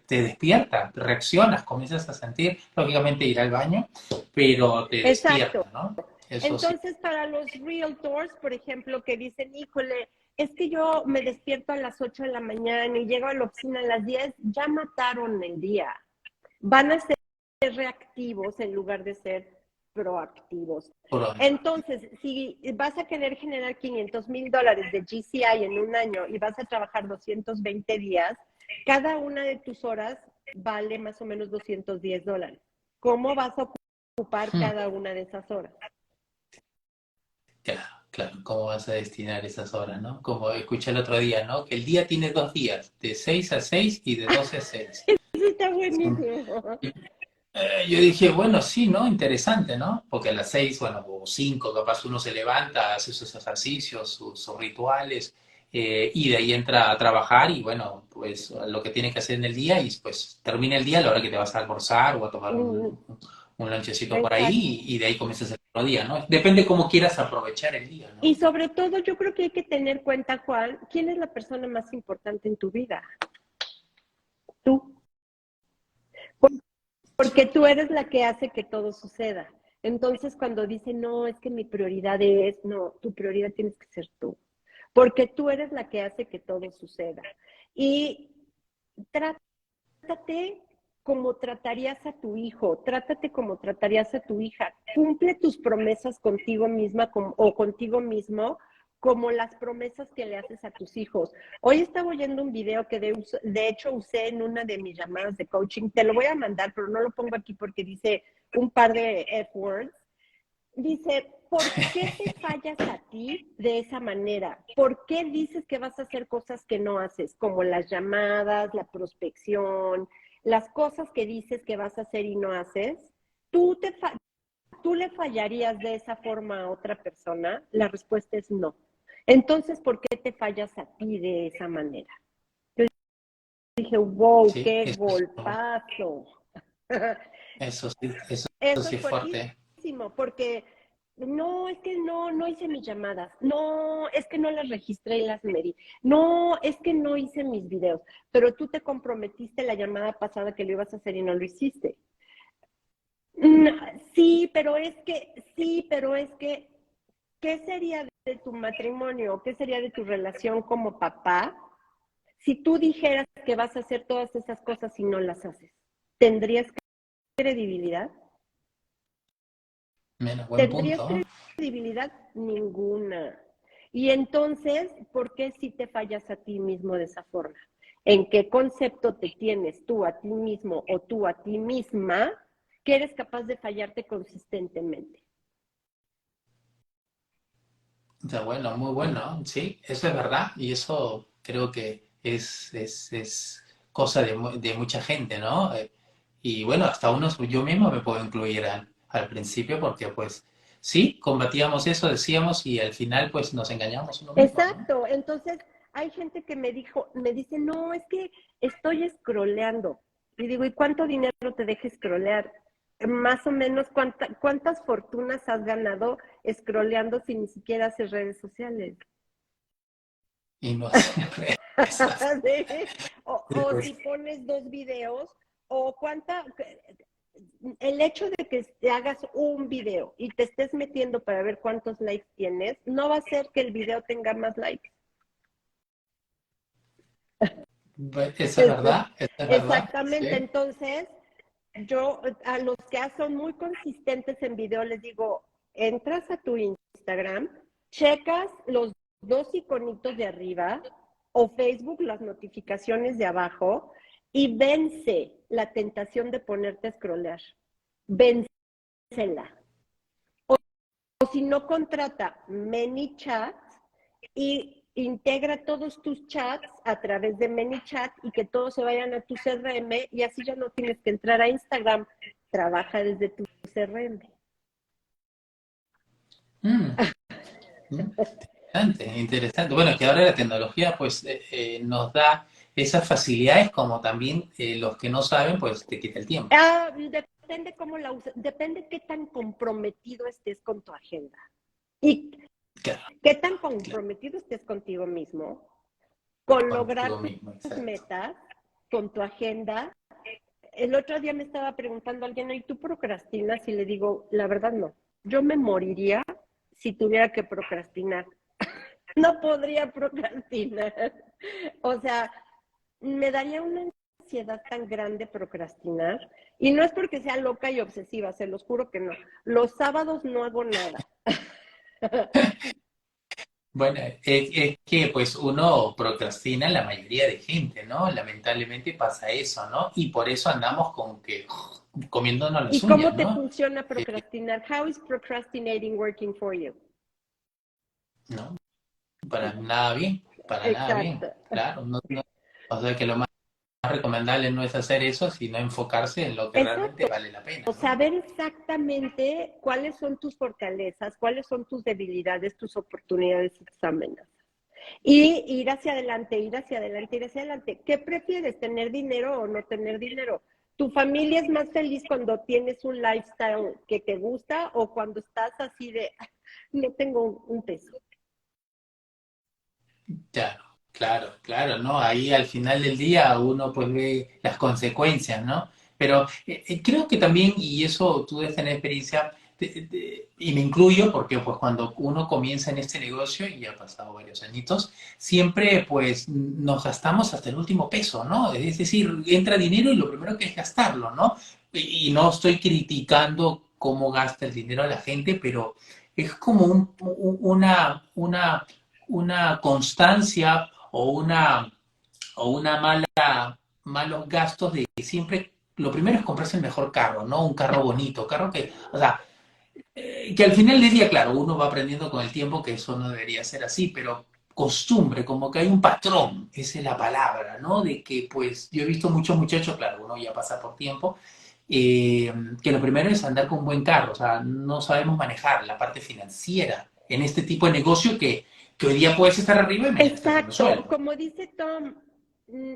despierta, reaccionas, comienzas a sentir, lógicamente ir al baño, pero te Exacto. despierta, ¿no? Eso sí. Entonces, para los realtors, por ejemplo, que dicen, híjole, es que yo me despierto a las 8 de la mañana y llego a la oficina a las 10, ya mataron el día. Van a ser reactivos en lugar de ser proactivos. Entonces, si vas a querer generar $500,000 de GCI en un año y vas a trabajar 220 días, cada una de tus horas vale más o menos $210. ¿Cómo vas a ocupar Hmm. cada una de esas horas? Claro, claro, ¿cómo vas a destinar esas horas, no? Como escuché el otro día, ¿no? Que el día tiene 2 días, de 6 a 6 y de 12 a 6. Eso está buenísimo. Yo dije, bueno, sí, ¿no? Interesante, ¿no? Porque a las 6, bueno, o 5, capaz uno se levanta, hace sus ejercicios, sus rituales, y de ahí entra a trabajar y, bueno, pues lo que tiene que hacer en el día y pues termina el día a la hora que te vas a almorzar o a tomar un lonchecito por Exacto. ahí y de ahí comienzas el otro día, ¿no? Depende cómo quieras aprovechar el día, Y ¿no? sobre todo, yo creo que hay que tener en cuenta, Juan, quién es la persona más importante en tu vida. Tú. Porque tú eres la que hace que todo suceda. Entonces, cuando dicen, no, es que mi prioridad es, no, tu prioridad tienes que ser tú. Porque tú eres la que hace que todo suceda. Y trátate como tratarías a tu hijo, trátate como tratarías a tu hija. Cumple tus promesas contigo misma o contigo mismo como las promesas que le haces a tus hijos. Hoy estaba oyendo un video que de hecho usé en una de mis llamadas de coaching. Te lo voy a mandar, pero no lo pongo aquí porque dice un par de F-words. Dice, ¿por qué te fallas a ti de esa manera? ¿Por qué dices que vas a hacer cosas que no haces, como las llamadas, la prospección, las cosas que dices que vas a hacer y no haces? ¿Tú le fallarías de esa forma a otra persona? La respuesta es no. Entonces, ¿por qué te fallas a ti de esa manera? Yo dije, wow, Sí, qué golpazo. eso Eso sí es es fuerte. fuertísimo, porque no, es que no hice mis llamadas, no, es que no las registré y las medí, no, es que no hice mis videos, pero tú te comprometiste la llamada pasada que lo ibas a hacer y no lo hiciste. Sí, pero es que, ¿qué sería de tu matrimonio? ¿Qué sería de tu relación como papá si tú dijeras que vas a hacer todas esas cosas y no las haces? ¿Tendrías credibilidad? Menos buen ¿Tendrías punto. credibilidad? Ninguna. Y entonces, ¿por qué si te fallas a ti mismo de esa forma? ¿En qué concepto te tienes tú a ti mismo o tú a ti misma que eres capaz de fallarte consistentemente? Está bueno, muy bueno, sí, eso es verdad y eso creo que es cosa de mucha gente, ¿no? Y bueno, hasta uno, yo mismo me puedo incluir al principio porque pues sí, combatíamos eso, decíamos y al final pues nos engañamos uno mismo, ¿no? Exacto. Entonces, hay gente que me dice, no, es que estoy scrolleando. Y digo, ¿y cuánto dinero te deja scrollear? Más o menos, ¿cuántas fortunas has ganado scrolleando si ni siquiera haces redes sociales? Y no hacer esas. Sí. Sí, O pues. si pones dos videos, o el hecho de que te hagas un video y te estés metiendo para ver cuántos likes tienes, no va a hacer que el video tenga más likes. Eso es verdad, Exactamente, sí. entonces yo a los que son muy consistentes en video les digo, entras a tu Instagram, checas los dos iconitos de arriba o Facebook, las notificaciones de abajo y vence la tentación de ponerte a scrollear. Vénsela. O si no, contrata ManyChat y integra todos tus chats a través de ManyChat y que todos se vayan a tu CRM y así ya no tienes que entrar a Instagram. Trabaja desde tu CRM. Mm, mm. Interesante, interesante. Bueno, que ahora la tecnología pues nos da esas facilidades como también los que no saben pues te quita el tiempo. Depende cómo la uses, depende qué tan comprometido estés con tu agenda y Claro, qué tan claro, comprometido estés contigo mismo, con contigo lograr mismo, tus exacto. metas, con tu agenda. El otro día me estaba preguntando alguien, ¿y tú procrastinas? Y le digo, la verdad no. Yo me moriría si tuviera que procrastinar. No podría procrastinar. O sea, me daría una ansiedad tan grande procrastinar. Y no es porque sea loca y obsesiva, se los juro que no. Los sábados no hago nada. Bueno, es que pues uno procrastina la mayoría de gente, ¿no? Lamentablemente pasa eso, ¿no? Y por eso andamos con que comiéndonos las ¿Y uñas, cómo te ¿no? funciona procrastinar? How is procrastinating working for you? ¿No? Para nada bien, para nada bien, Exacto. claro. O sea que lo más recomendable no es hacer eso, sino enfocarse en lo que realmente Exacto. vale la pena, O ¿no? saber exactamente cuáles son tus fortalezas, cuáles son tus debilidades, tus oportunidades y tus amenazas. Y ir hacia adelante, ir hacia adelante, ir hacia adelante. ¿Qué prefieres, tener dinero o no tener dinero? ¿Tu familia es más feliz cuando tienes un lifestyle que te gusta o cuando estás así de, no tengo un peso? Claro, claro, claro, ¿no? Ahí al final del día uno pues ve las consecuencias, ¿no? Pero creo que también, y eso tú debes tener experiencia, y me incluyo porque pues cuando uno comienza en este negocio, y ya ha pasado varios añitos, siempre pues nos gastamos hasta el último peso, ¿no? Es decir, entra dinero y lo primero que es gastarlo, ¿no? Y no estoy criticando cómo gasta el dinero la gente, pero es como una constancia o una malos gastos de siempre, lo primero es comprarse el mejor carro, ¿no? Un carro bonito, carro que, o sea, que al final del día, claro, uno va aprendiendo con el tiempo que eso no debería ser así, pero costumbre, como que hay un patrón, esa es la palabra, ¿no? De que pues yo he visto muchos muchachos, claro, uno ya pasa por tiempo, que lo primero es andar con un buen carro, o sea, no sabemos manejar la parte financiera en este tipo de negocio que hoy día puedes estar arriba y mañana estás en el Exacto, suelo. como dice Tom,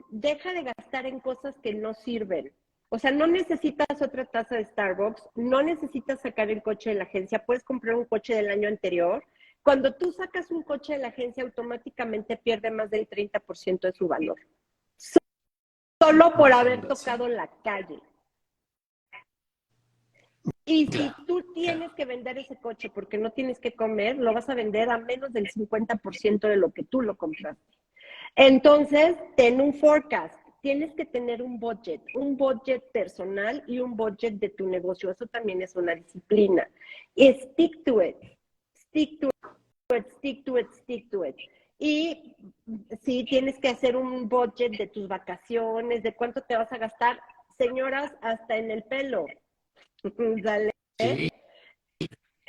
deja de gastar en cosas que no sirven. O sea, no necesitas otra taza de Starbucks, no necesitas sacar el coche de la agencia, puedes comprar un coche del año anterior. Cuando tú sacas un coche de la agencia, automáticamente pierde más del 30% de su valor, solo por haber Sí, tocado la calle. Y si claro, tú claro. tienes que vender ese coche porque no tienes que comer, lo vas a vender a menos del 50% de lo que tú lo compraste. Entonces, ten un forecast. Tienes que tener un budget personal y un budget de tu negocio. Eso también es una disciplina. Y stick to it, stick to it, stick to it, stick to it. Y sí, tienes que hacer un budget de tus vacaciones, de cuánto te vas a gastar. Señoras, hasta en el pelo. Dale. Sí,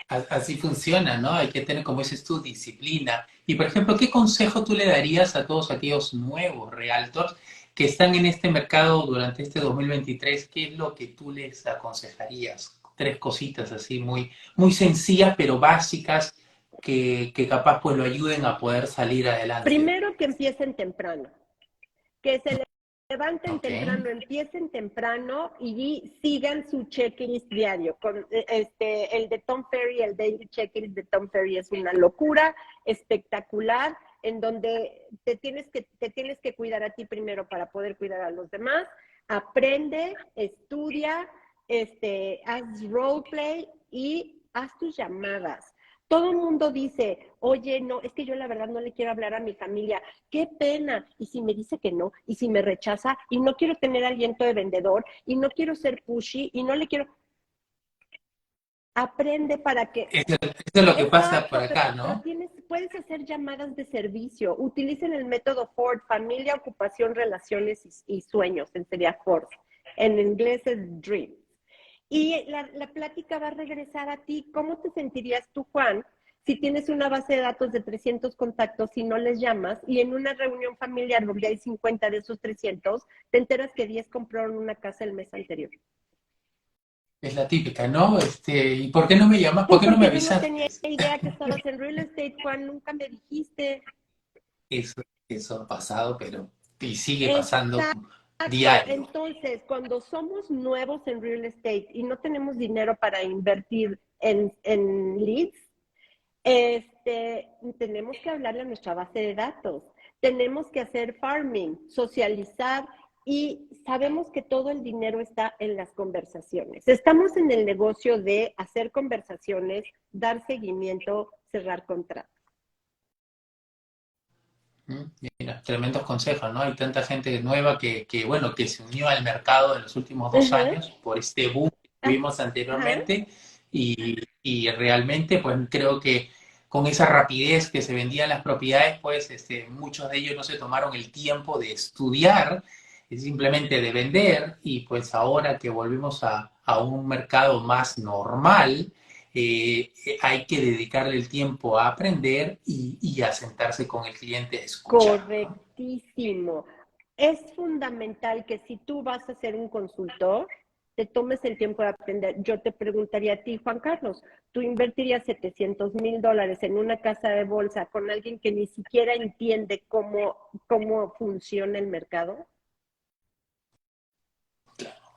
así funciona, ¿no? Hay que tener, como dices tú, disciplina. Y, por ejemplo, ¿qué consejo tú le darías a todos aquellos nuevos realtors que están en este mercado durante este 2023? ¿Qué es lo que tú les aconsejarías? Tres cositas así muy, muy sencillas, pero básicas, que capaz pues lo ayuden a poder salir adelante. Primero que empiecen temprano, que se levanten ¿Ok? temprano, empiecen temprano y sigan su checklist diario. El de Tom Ferry, el daily checklist de Tom Ferry es una locura espectacular, en donde te tienes que cuidar a ti primero para poder cuidar a los demás. Aprende, estudia, haz roleplay y haz tus llamadas. Todo el mundo dice, oye, no, es que yo la verdad no le quiero hablar a mi familia. Qué pena. Y si me dice que no, y si me rechaza, y no quiero tener aliento de vendedor, y no quiero ser pushy, y no le quiero. Aprende para que. Eso es lo que pasa por Exacto, acá, pero ¿no? puedes hacer llamadas de servicio. Utilicen el método Ford, familia, ocupación, relaciones y sueños, sería Ford. En inglés es Dream. Y la plática va a regresar a ti. ¿Cómo te sentirías tú, Juan, si tienes una base de datos de 300 contactos y no les llamas y en una reunión familiar donde hay 50 de esos 300, te enteras que 10 compraron una casa el mes anterior? es la típica, ¿no? ¿Y por qué no me llamas? ¿Por qué no me Porque yo no avisas? tenía idea que estabas en real estate, Juan, nunca me dijiste. Eso, eso ha pasado, pero y sigue pasando Exacto. diario. Entonces, cuando somos nuevos en real estate y no tenemos dinero para invertir en leads, tenemos que hablarle a nuestra base de datos, tenemos que hacer farming, socializar y sabemos que todo el dinero está en las conversaciones. Estamos en el negocio de hacer conversaciones, dar seguimiento, cerrar contratos. Mira, tremendos consejos, ¿no? Hay tanta gente nueva bueno, que se unió al mercado en los últimos dos Ajá, años por este boom que tuvimos ajá, anteriormente y realmente, pues creo que con esa rapidez que se vendían las propiedades, pues muchos de ellos no se tomaron el tiempo de estudiar, simplemente de vender y pues ahora que volvimos a un mercado más normal, hay que dedicarle el tiempo a aprender y a sentarse con el cliente a escuchar, ¿no? correctísimo. Es fundamental que si tú vas a ser un consultor, te tomes el tiempo de aprender. Yo te preguntaría a ti, Juan Carlos, ¿tú invertirías $700,000 en una casa de bolsa con alguien que ni siquiera entiende cómo funciona el mercado?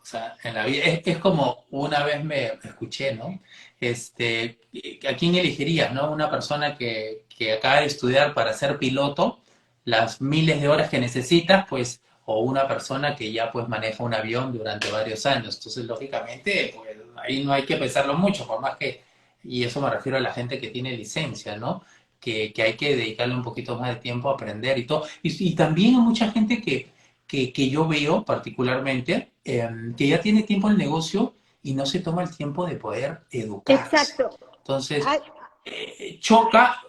O sea, en la vida es como una vez me escuché, ¿no? ¿A quién elegirías, no? Una persona que acaba de estudiar para ser piloto, las miles de horas que necesitas, pues, o una persona que ya pues maneja un avión durante varios años. Entonces, lógicamente, pues ahí no hay que pensarlo mucho, por más que, y eso me refiero a la gente que tiene licencia, ¿no? Que hay que dedicarle un poquito más de tiempo a aprender y todo. Y también hay mucha gente que yo veo particularmente, que ya tiene tiempo en el negocio y no se toma el tiempo de poder educarse. Exacto. Entonces, Ay, choca,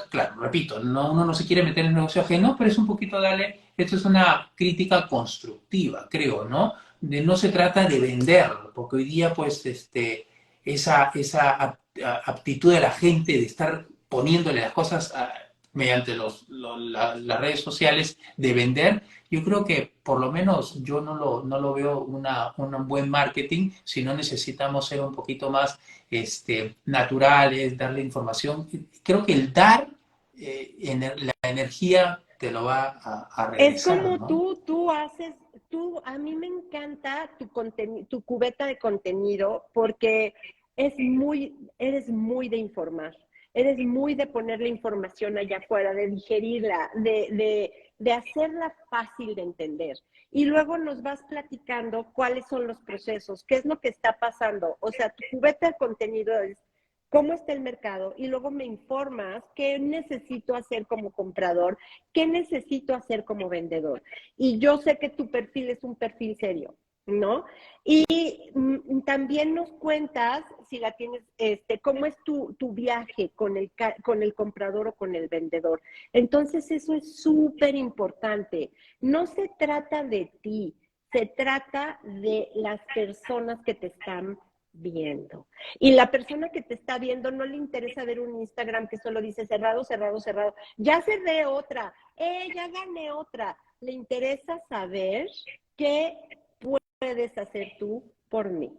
claro, repito, no, uno no se quiere meter en el negocio ajeno, pero es un poquito darle, esto es una crítica constructiva, creo, ¿no? No se trata de venderlo, porque hoy día, pues, esa aptitud de la gente de estar poniéndole las cosas mediante las redes sociales de vender, yo creo que por lo menos yo no lo veo un buen marketing, si no necesitamos ser un poquito más naturales, darle información. Creo que el dar la energía te lo va a es regresar, como ¿no? tú haces, a mí me encanta tu cubeta de contenido porque eres muy de informar, eres muy de poner la información allá afuera, de digerirla, de hacerla fácil de entender. Y luego nos vas platicando cuáles son los procesos, qué es lo que está pasando. O sea, tu cubeta de contenido es cómo está el mercado y luego me informas qué necesito hacer como comprador, qué necesito hacer como vendedor. Y yo sé que tu perfil es un perfil serio, ¿no? Y también nos cuentas, si la tienes, cómo es tu viaje con el comprador o con el vendedor. Entonces, eso es súper importante. No se trata de ti, se trata de las personas que te están viendo. Y la persona que te está viendo no le interesa ver un Instagram que solo dice cerrado, cerrado, cerrado. Ya cerré otra, ya gané otra. Le interesa saber qué puedes hacer tú por mí.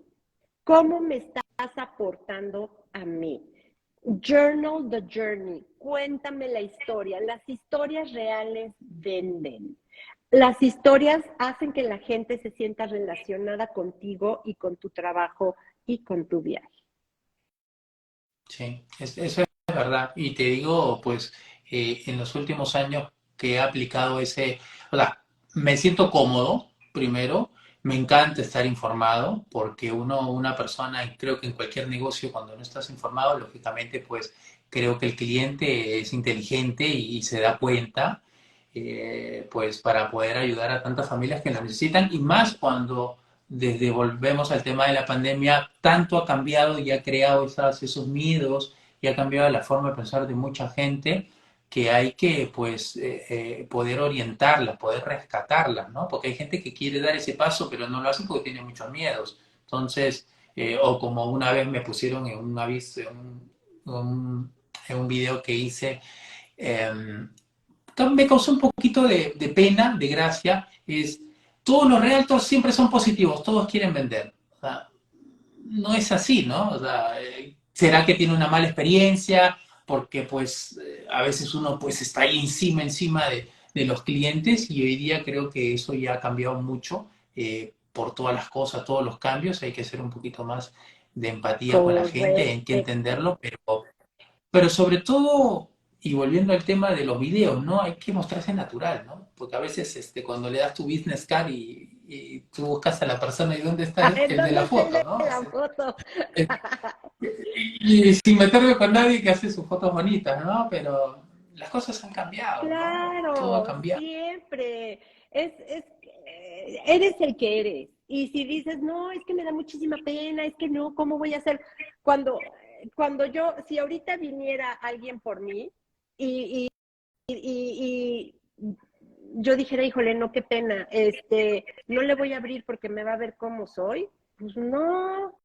¿Cómo me estás aportando a mí? Journal the journey. Cuéntame la historia. Las historias reales venden. Las historias hacen que la gente se sienta relacionada contigo y con tu trabajo y con tu viaje. Sí, eso es verdad. Y te digo, pues, en los últimos años que he aplicado o sea, me siento cómodo, primero, me encanta estar informado, porque una persona, y creo que en cualquier negocio, cuando no estás informado, lógicamente, pues, creo que el cliente es inteligente y se da cuenta, pues, para poder ayudar a tantas familias que lo necesitan, y más cuando desde volvemos al tema de la pandemia, tanto ha cambiado y ha creado esos miedos y ha cambiado la forma de pensar de mucha gente que hay que pues poder orientarlas, poder rescatarlas, ¿no? Porque hay gente que quiere dar ese paso, pero no lo hace porque tiene muchos miedos. Entonces, o como una vez me pusieron en un aviso, en un video que hice, eh, me causó un poquito de pena, de gracia, es todos los realtors siempre son positivos, todos quieren vender. O sea, no es así, ¿no? O sea, ¿será que tiene una mala experiencia? Porque pues a veces uno pues está ahí encima de los clientes y hoy día creo que eso ya ha cambiado mucho por todas las cosas, todos los cambios, hay que ser un poquito más de empatía con la gente, hay que Correcto. entenderlo, pero sobre todo, y volviendo al tema de los videos, ¿no? Hay que mostrarse natural, ¿no? Porque a veces cuando le das tu business card y tú buscas a la persona y dónde está ¿En el de dónde la está el foto, de ¿no? la foto? Y sin meterme con nadie que hace sus fotos bonitas, ¿no? Pero las cosas han cambiado, ¿no? Todo ha Claro, cambiado. siempre. Eres el que eres. Y si dices, no, es que me da muchísima pena, es que no, ¿cómo voy a hacer? Cuando, si ahorita viniera alguien por mí y, y yo dijera, híjole, no, qué pena, no le voy a abrir porque me va a ver cómo soy, pues no,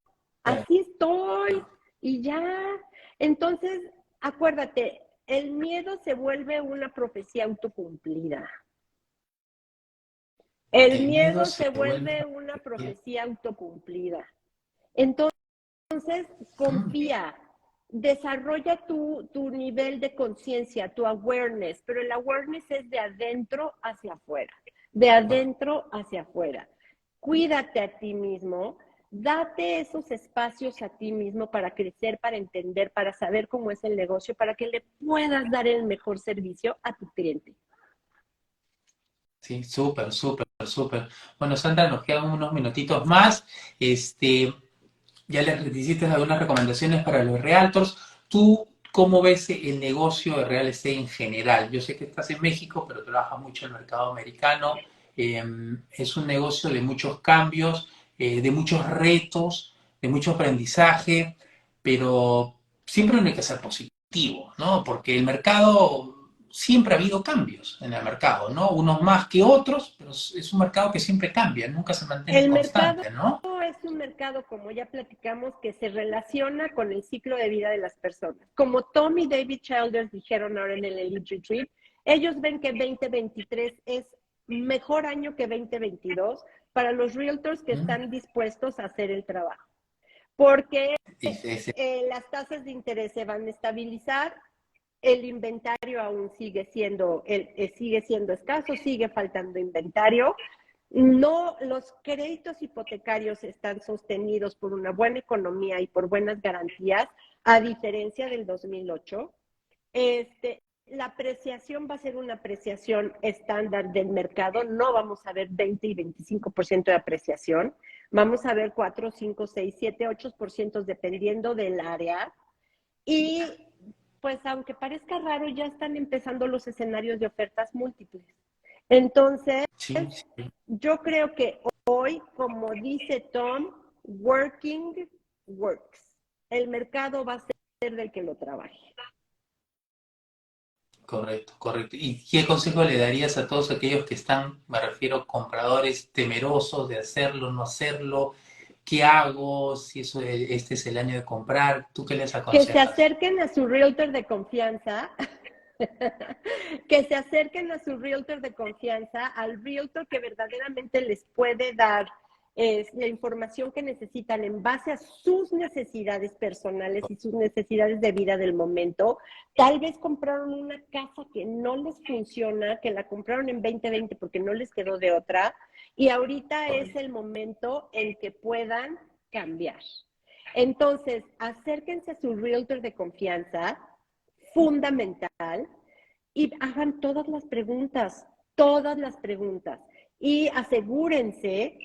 así estoy y ya. Entonces, acuérdate, el miedo se vuelve una profecía autocumplida. El El miedo miedo se se vuelve vuelve una una profecía. profecía autocumplida. Entonces, Mm, confía, desarrolla tu nivel de conciencia, tu awareness, pero el awareness es de adentro hacia afuera, de adentro hacia afuera. Cuídate a ti mismo, date esos espacios a ti mismo para crecer, para entender, para saber cómo es el negocio, para que le puedas dar el mejor servicio a tu cliente. sí, súper, súper, súper. Bueno, Sandra, nos quedan unos minutitos más. Ya le hiciste algunas recomendaciones para los realtors. ¿Tú cómo ves el negocio de real estate en general? Yo sé que estás en México, pero trabajas mucho en el mercado americano. Es un negocio de muchos cambios, de muchos retos, de mucho aprendizaje, pero siempre no hay que ser positivo, ¿no? Porque el mercado, siempre ha habido cambios en el mercado, ¿no? Unos más que otros, pero es un mercado que siempre cambia, nunca se mantiene El mercado constante, ¿no? es un mercado, como ya platicamos, que se relaciona con el ciclo de vida de las personas. Como Tom y David Childers dijeron ahora en el Elite Retreat, ellos ven que 2023 es mejor año que 2022 para los realtors que Mm, están dispuestos a hacer el trabajo. Porque sí, sí, sí. las tasas de interés se van a estabilizar, el inventario aún sigue siendo escaso, sigue faltando inventario. No, los créditos hipotecarios están sostenidos por una buena economía y por buenas garantías, a diferencia del 2008. La apreciación va a ser una apreciación estándar del mercado, no vamos a ver 20 y 25% de apreciación, vamos a ver 4, 5, 6, 7, 8% dependiendo del área. Y pues aunque parezca raro, ya están empezando los escenarios de ofertas múltiples. Entonces, Sí, sí, yo creo que hoy, como dice Tom, working works. El mercado va a ser del que lo trabaje. correcto, correcto. ¿Y qué consejo le darías a todos aquellos que están, me refiero, compradores temerosos de hacerlo, no hacerlo? ¿Qué hago? Si eso, este es el año de comprar, ¿tú qué les Que se aconsejas? acerquen a su realtor de confianza, que se acerquen a su realtor de confianza, al realtor que verdaderamente les puede dar la información que necesitan en base a sus necesidades personales y sus necesidades de vida del momento. Tal vez compraron una casa que no les funciona, que la compraron en 2020 porque no les quedó de otra, y ahorita es el momento en que puedan cambiar. Entonces, acérquense a su realtor de confianza, fundamental, y hagan todas las preguntas, y asegúrense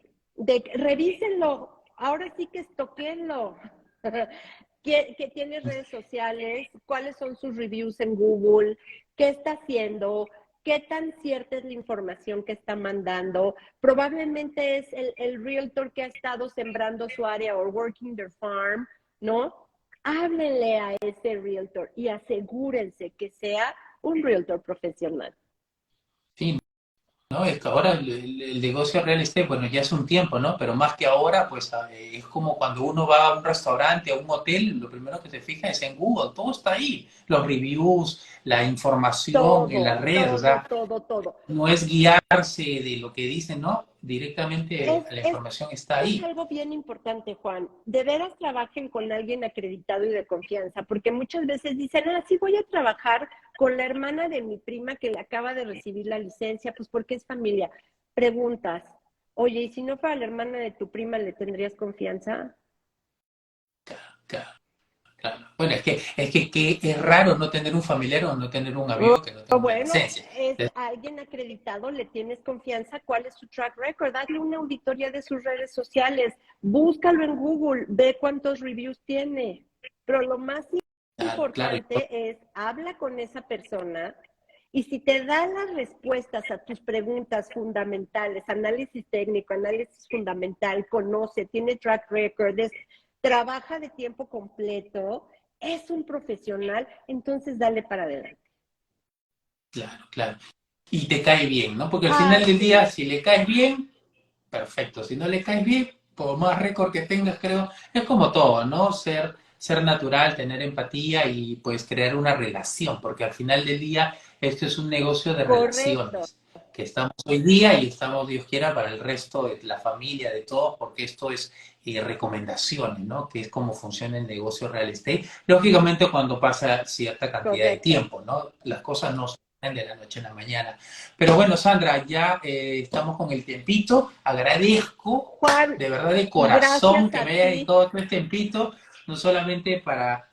revísenlo, ahora sí que estoquenlo, que tiene redes sociales, cuáles son sus reviews en Google, qué está haciendo, qué tan cierta es la información que está mandando. Probablemente es el realtor que ha estado sembrando su área o working their farm, ¿no? Háblenle a ese realtor y asegúrense que sea un realtor profesional. Sí, ¿no? Es que ahora el negocio real estate, bueno, ya es un tiempo, ¿no? Pero más que ahora, pues es como cuando uno va a un restaurante, a un hotel, lo primero que te fijas es en Google, todo está ahí, los reviews, la información en las Todo, redes, o todo, sea, todo, todo. no es guiarse de lo que dicen, ¿no? Directamente Es, la es, información está es ahí. algo bien importante, Juan. De veras trabajen con alguien acreditado y de confianza, porque muchas veces dicen, ah, sí voy a trabajar con la hermana de mi prima que le acaba de recibir la licencia, pues porque es familia. Preguntas, oye, ¿y si no fuera la hermana de tu prima, le tendrías confianza? Claro, claro. Bueno, que es raro no tener un familiar o no tener un O amigo que no tenga una bueno, licencia. es alguien acreditado, le tienes confianza, ¿cuál es su track record? Hazle una auditoría de sus redes sociales, búscalo en Google, ve cuántos reviews tiene. Pero lo más Claro, claro. importante es, habla con esa persona y si te da las respuestas a tus preguntas fundamentales, análisis técnico, análisis fundamental, conoce, tiene track record, trabaja de tiempo completo, es un profesional, entonces dale para adelante. Claro, claro. Y te cae bien, ¿no? Porque al final del Así día, es, si le caes bien, perfecto. Si no le caes bien, por más récord que tengas, creo, es como todo, ¿no? Ser natural, tener empatía y pues crear una relación, porque al final del día esto es un negocio de correcto. relaciones, que estamos hoy día y estamos, Dios quiera, para el resto de la familia, de todos, porque esto es recomendaciones, ¿no? Que es como funciona el negocio real estate. Lógicamente cuando pasa cierta cantidad de Correcto. tiempo, ¿no? Las cosas no de la noche a la mañana. Pero bueno, Sandra, ya estamos con el tiempito. Agradezco Juan, de verdad de corazón gracias que a me hayas ti. dedicado este tiempito, no solamente para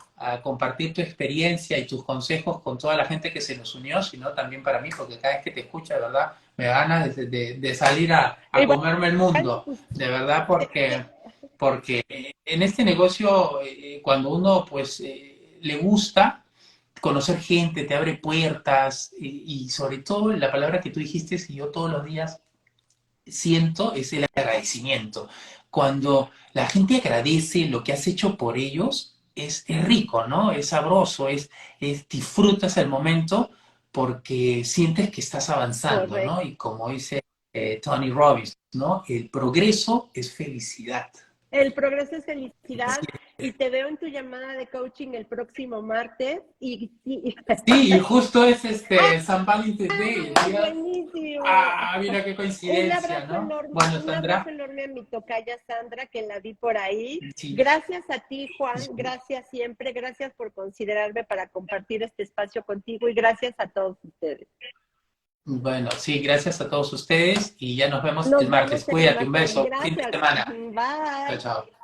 compartir tu experiencia y tus consejos con toda la gente que se nos unió, sino también para mí, porque cada vez que te escucho, de verdad, me da ganas de salir a Igual, comerme el mundo, pues, de verdad, eh, eh, porque en este negocio, cuando uno pues le gusta, conocer gente, te abre puertas y sobre todo la palabra que tú dijiste, y yo todos los días siento, es el agradecimiento. Cuando la gente agradece lo que has hecho por ellos, es rico, ¿no? Es sabroso, disfrutas el momento porque sientes que estás avanzando, ¿no? correcto. Y como dice Tony Robbins, ¿no? El progreso es felicidad. El progreso es felicidad Así y te veo en tu llamada de coaching el próximo martes. Y sí, y justo es San Valentine's Day, el ¡ah, día. buenísimo! Ah, mira qué coincidencia, ¿no? Bueno, Un abrazo Sandra, enorme a mi tocaya Sandra, que la vi por ahí. sí, Gracias a ti, Juan, gracias siempre, gracias por considerarme para compartir este espacio contigo y gracias a todos ustedes. bueno, sí, gracias a todos ustedes y ya nos vemos el Nos martes. vemos el Cuídate, un martes. beso, fin de Gracias. semana. Chao, Bye. chao.